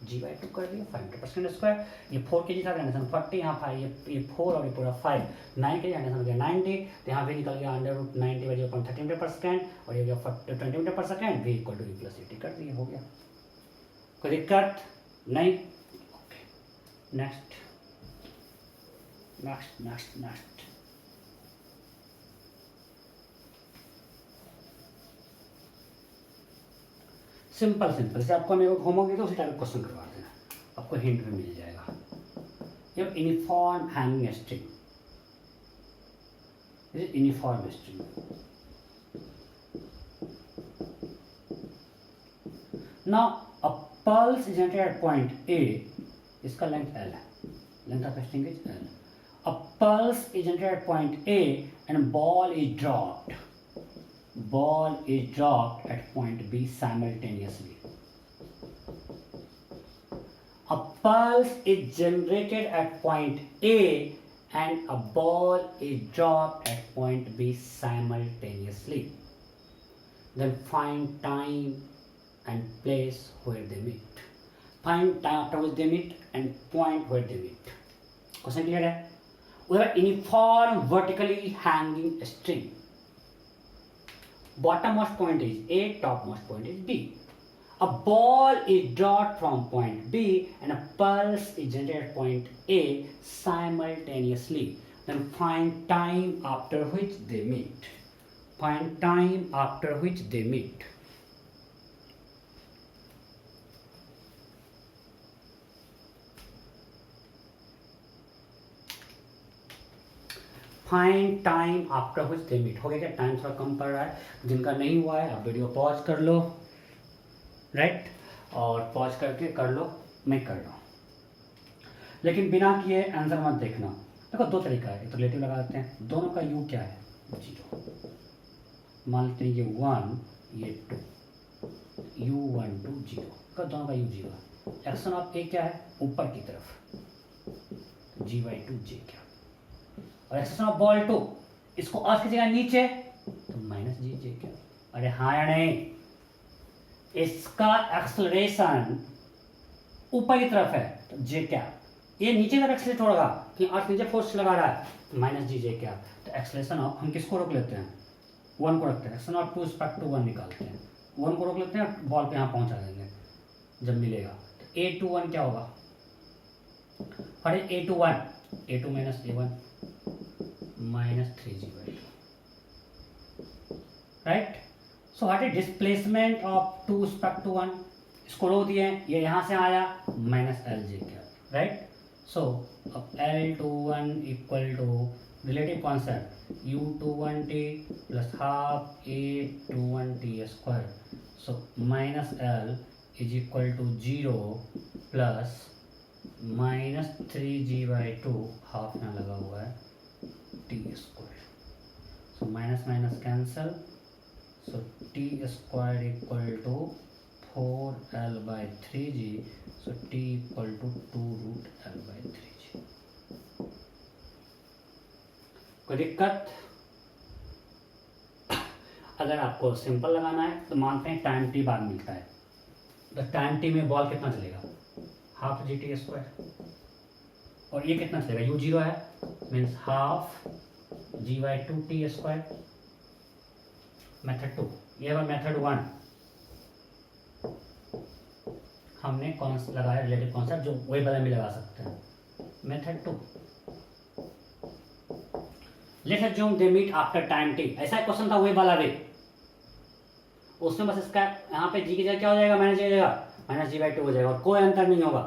g/2 कर दिया 5 मीटर पर सेकेंड स्क्वायर। ये 4 kg था, टेंशन 40, यहाँ 5, ये 4 और ये पूरा 5 9 kg, टेंशन हो गया 90, तो यहाँ भी निकल गया √90/0.30 मीटर पर सेकेंड और ये हो गया 20 मीटर पर second. v equal to u plus 80 कर दिया, हो गया। कोई दिक्कत नहीं? Okay, next next next next. Simple simple से आपको मेरे को होमवर्क देगा, उसी टाइप क्वेश्चन करवा देना, आपको हिंट भी मिल जाएगा। ये uniform hanging string, uniform string. Now a pulse is generated at point A, इसका लेंथ L है, length of string is L। A pulse is generated at point A and ball is dropped, ball is dropped at point B simultaneously. A pulse is generated at point A and a ball is dropped at point B simultaneously. Then find time and place where they meet. Find time after which they meet and point where they meet. Question clear है? We have uniform vertically hanging string. Bottommost point is A, topmost point is B. A ball is dropped from point B and a pulse is generated at point A simultaneously. Then find time after which they meet. Find time after which they meet. Find time after which they meet. हो गया क्या? टाइम थोड़ा कम पड़ रहा है, जिनका नहीं हुआ है आप वीडियो पॉज कर लो, राइट, और पॉज करके कर लो, मैं कर लो, लेकिन बिना किए आंसर मत देखना। देखो दो तरीका है, एक तो रिलेटिव लगा देते हैं, दोनों का यू क्या है? 0। मान लेते हैं ये 1 ये 2, u1 2 0 का, दोनों का u 0। एक्शन ऑफ ए क्या है? ऊपर की तरफ g/2 j क्या, और एक्सेशन ऑफ बॉल 2 इसको अर्थ की जगह नीचे तो -g/j क्या। अरे हाँ या नहीं? इसका एक्सेलरेशन ऊपर की तरफ है तो j क्या, ये नीचे तरफ एक्सेलरेट होगा कि अर्थ नीचे फोर्स लगा रहा है, -g/j क्या। तो एक्सेलरेशन ऑफ, हम किसको रोक लेते हैं? 1 को रखते हैं, एक्सेलरेशन ऑफ 2 रिस्पेक्ट टू 1 निकालते हैं, 1 को रोक लेते हैं, बॉल पे यहाँ पहुंचा देंगे जब मिलेगा। तो a21 क्या होगा? अरे a21 a2 - a1 -3g/2 right. So what is displacement of 2 respect to 1, इसको रो दिए, ये यहाँ से आया माइनस एल जी क्या, राइट। सो अब L21 equal to relative concept U21t plus half A21t square, so minus L is equal to 0 plus minus 3g/2 half में लगा हुआ है T square, so minus minus cancel, so T square equal to 4l/3g, so t equal to 2√l/3g। कोई दिक्कत? अगर आपको सिंपल लगाना है तो मानते हैं टाइम टी बाद मिलता है, तो टाइम टी में बॉल कितना चलेगा, हाफ जी टी स्क्वायर, और ये कितना चलेगा, यू जीरो है means half g/2 T square. Method 2, ये है मेथड 1, हमने कौन सा लगाया रिलेटिव कॉन्सेप्ट, जो वही बदल में लगा सकते हैं। Method 2, let's assume they meet after time T, ऐसा क्वेश्चन था वही वाला भी, उसमें बस इसका यहाँ पे जी की जगह क्या हो जाएगा, माइनस जी हो जाएगा, माइनस g/2 हो जाएगा और कोई अंतर नहीं होगा।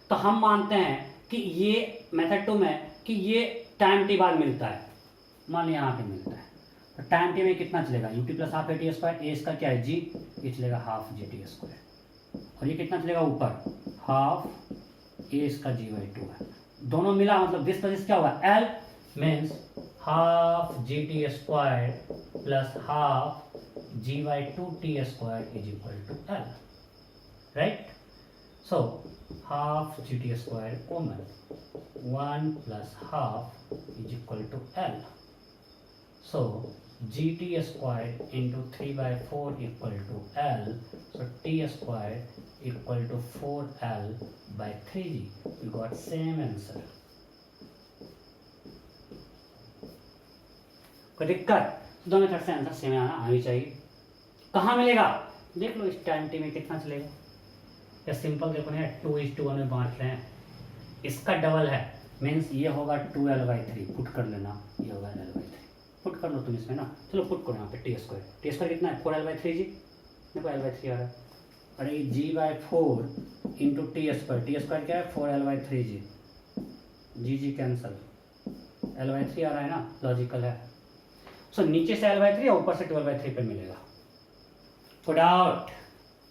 तो हम मानते हैं कि ये मेथड 2 में कि ये टाइम टी बाद मिलता है, मान लिया यहाँ पे मिलता है, तो टाइम टी में कितना चलेगा, ut plus half a t square, a इसका क्या है जी, ये चलेगा हाफ जी टी स्क्वायर, और ये कितना चलेगा ऊपर हाफ ए इसका g/2 है, दोनों मिला मतलब दिस प्लस क्या होगा, L means half G T square plus half g/2 T square is equal to L, right. So half G T square common, 1 plus half is equal to L, so gt square into 3/4 equal to L, so t square equal to 4l/3g, we got same answer। कोई दिक्कत? दोनों तरफ से आंसर सेम आना ही चाहिए। कहाँ मिलेगा देख लो, इस टाइम टी में कितना चलेगा, या सिंपल देखो ना 2:1 में बांट रहे हैं, इसका डबल है मीन्स ये होगा 2l/3, पुट कर लेना, ये होगा l/3, पुट कर लो तुम इसमें ना, चलो पुट करो यहाँ पे टी स्क्वायर कितना है 4l/3g, देखो l/3 आ रहा है, और ये g/4 इंटू टी स्क्वायर क्या है 4l/3g, जी कैंसल, l/3 आ रहा है ना, लॉजिकल है। सो नीचे से l/3 और ऊपर से 12/3 पे मिलेगा। पुट आउट,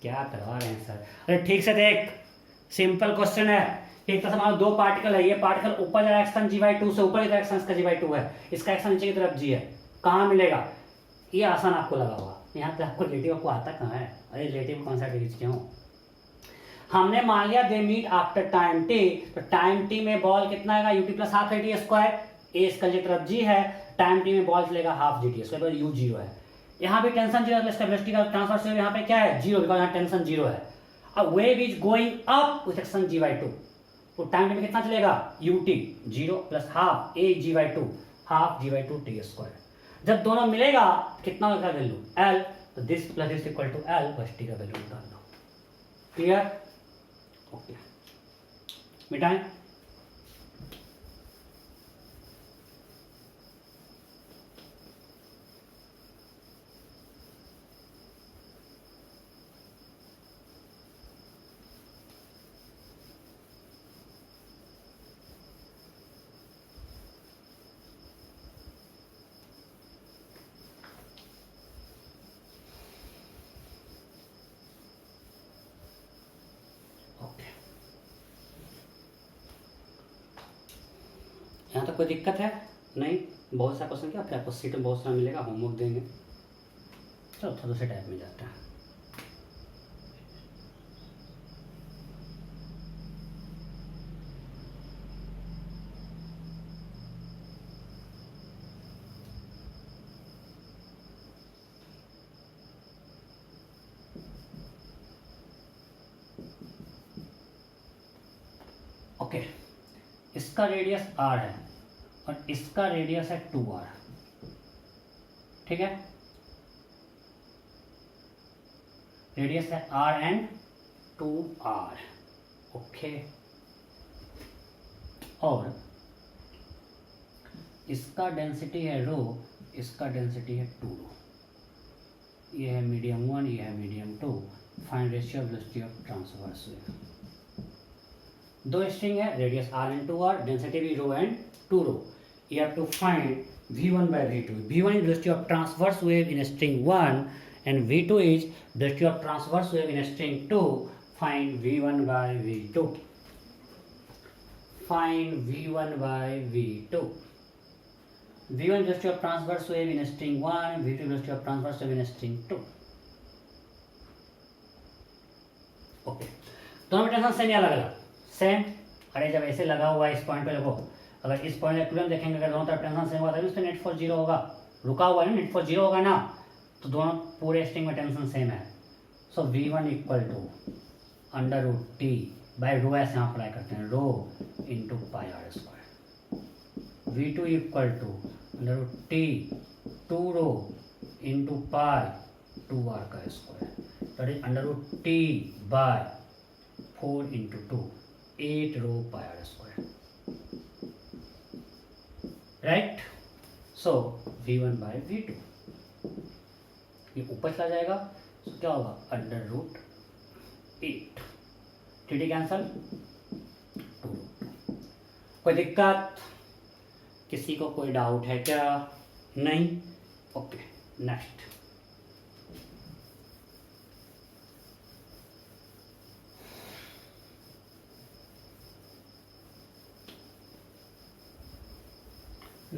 क्या करवा रहे हैं सर, अरे ठीक से देख, सिंपल क्वेश्चन है, एक तरह से मान लो दो पार्टिकल है, ये पार्टिकल ऊपर जा रहा है एक्सटेंशन g/2 से, ऊपर की तरफ एक्सटेंशन इसका g/2 है, इसका एक्सटेंशन नीचे की तरफ g है, कहाँ मिलेगा, ये आसान आपको लगा हुआ, यहाँ पे आपको रिलेटिव आपको आता कहाँ है, अरे रिलेटिव कौन सा यूज क्यों, हमने मान लिया they meet after time T, तो टाइम टी में बॉल कितना आएगा, ut plus half a t square, a इसका की तरफ जी है, टाइम टी में बॉल चलेगा half G T square, u zero है, यहाँ पे टेंशन जीरो है, स्टेबिलिटी का ट्रांसफर यहाँ पे क्या है जीरो, बिकॉज यहाँ टेंशन जीरो है। अब wave is going up with action g/2, तो टाइम में कितना चलेगा ut 0 plus half a g/2, half g/2 T square, जब दोनों मिलेगा कितना होगा वैल्यू l, तो this plus this equal to l, बस टी का वैल्यू निकाल लो, क्लियर, ओके मिटाएं। यहाँ तो कोई दिक्कत है नहीं, बहुत सा क्वेश्चन क्या आपको सीट में बहुत सारा मिलेगा, होमवर्क देंगे, चलो थोड़ा दूसरे टाइप में जाता है। ओके, इसका रेडियस r है और इसका रेडियस है 2r, ठीक है, रेडियस है r एंड 2r, ओके, और इसका डेंसिटी है रो, इसका डेंसिटी है 2 रो, ये है मीडियम 1, ये है medium 2। Find ratio of velocity of transverse wave. दो स्ट्रिंग है, radius r and 2r, density भी rho and 2 rho. You have to find v1 by v2. v1 is velocity of transverse wave in string 1 and v2 is velocity of transverse wave in string 2. Find v1 by v2. Find v1 by v2. v1 velocity of transverse wave in string 1, v2 velocity of transverse wave in string 2. Okay, दोनों में टेंशन सेम या अलग अलग? सेम। अरे जब ऐसे लगा हुआ है इस पॉइंट पे देखो, अगर इस पॉइंट इक्विलिब्रियम देखेंगे, अगर दोनों तरफ टेंशन सेम हुआ तभी उसका नेट फोर्स जीरो होगा। रुका हुआ है ना, नेट फोर्स जीरो होगा ना, तो दोनों पूरे स्ट्रिंग में टेंशन सेम है। So v1 equal to under root T by rho, ऐसे यहाँ अप्लाई करते हैं, rho into pi are square. v2 equal to under root T 2 rho into pi 2r का square, that is under root T by 4 into 2 8 rho pi are square, right. So v1 by v2, ये ऊपर चला जाएगा, तो क्या होगा अंडर रूट 8, टी कैंसल 2। कोई दिक्कत? किसी को कोई डाउट है क्या? नहीं? Okay, next.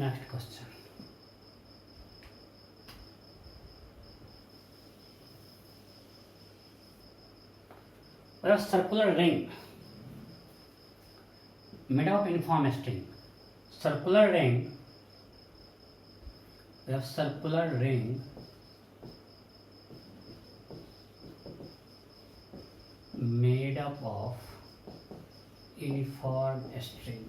Next question. We have circular ring made of uniform string. Circular ring. We have circular ring made up of uniform string.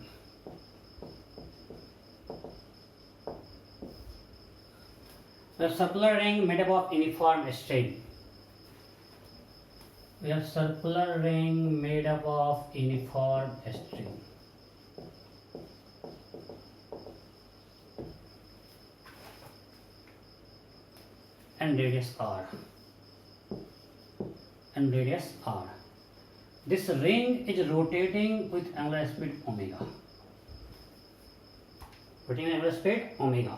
We have circular ring made up of uniform string. We have circular ring made up of uniform string. And radius r. And radius r. This ring is rotating with angular speed omega. Rotating with angular speed omega.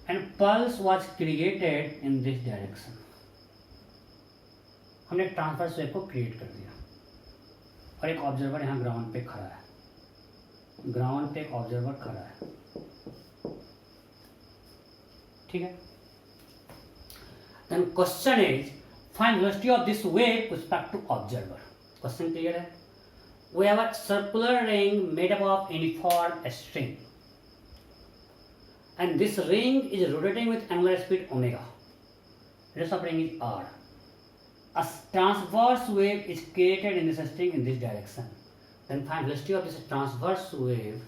And pulse was created in this direction. हमने एक ट्रांसवर्स वेव को क्रिएट कर दिया और एक ऑब्जर्वर यहाँ ग्राउंड पे खड़ा है। ग्राउंड पे एक ऑब्जर्वर खड़ा है, ठीक है। Then question is find velocity of this wave with respect to observer. Question clear है? We have a circular ring made up of uniform string and this ring is rotating with angular speed omega. Radius of ring is r. A transverse wave is created in this string in this direction. Then find velocity of this transverse wave.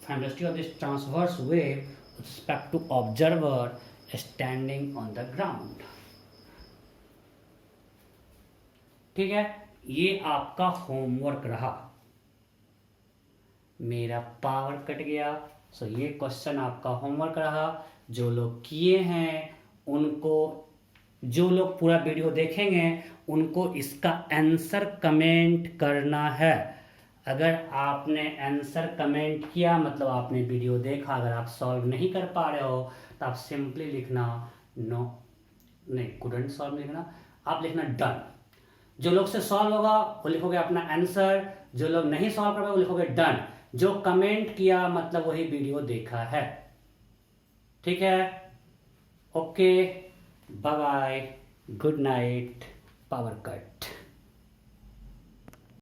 Find velocity of this transverse wave with respect to observer standing on the ground. ठीक है, ये आपका होमवर्क रहा। मेरा पावर कट गया। सो ये क्वेश्चन आपका होमवर्क रहा। जो लोग किए हैं उनको, जो लोग पूरा वीडियो देखेंगे उनको इसका आंसर कमेंट करना है। अगर आपने आंसर कमेंट किया मतलब आपने वीडियो देखा। अगर आप सॉल्व नहीं कर पा रहे हो तो आप सिंपली लिखना नो, नहीं कुडंट सॉल्व लिखना, आप लिखना डन। जो लोग से सॉल्व होगा वो लिखोगे अपना आंसर, जो लोग नहीं सॉल्व कर पाए वो लिखोगे डन। जो कमेंट किया मतलब वही वीडियो देखा है, ठीक है। Okay, bye bye, good night, power cut.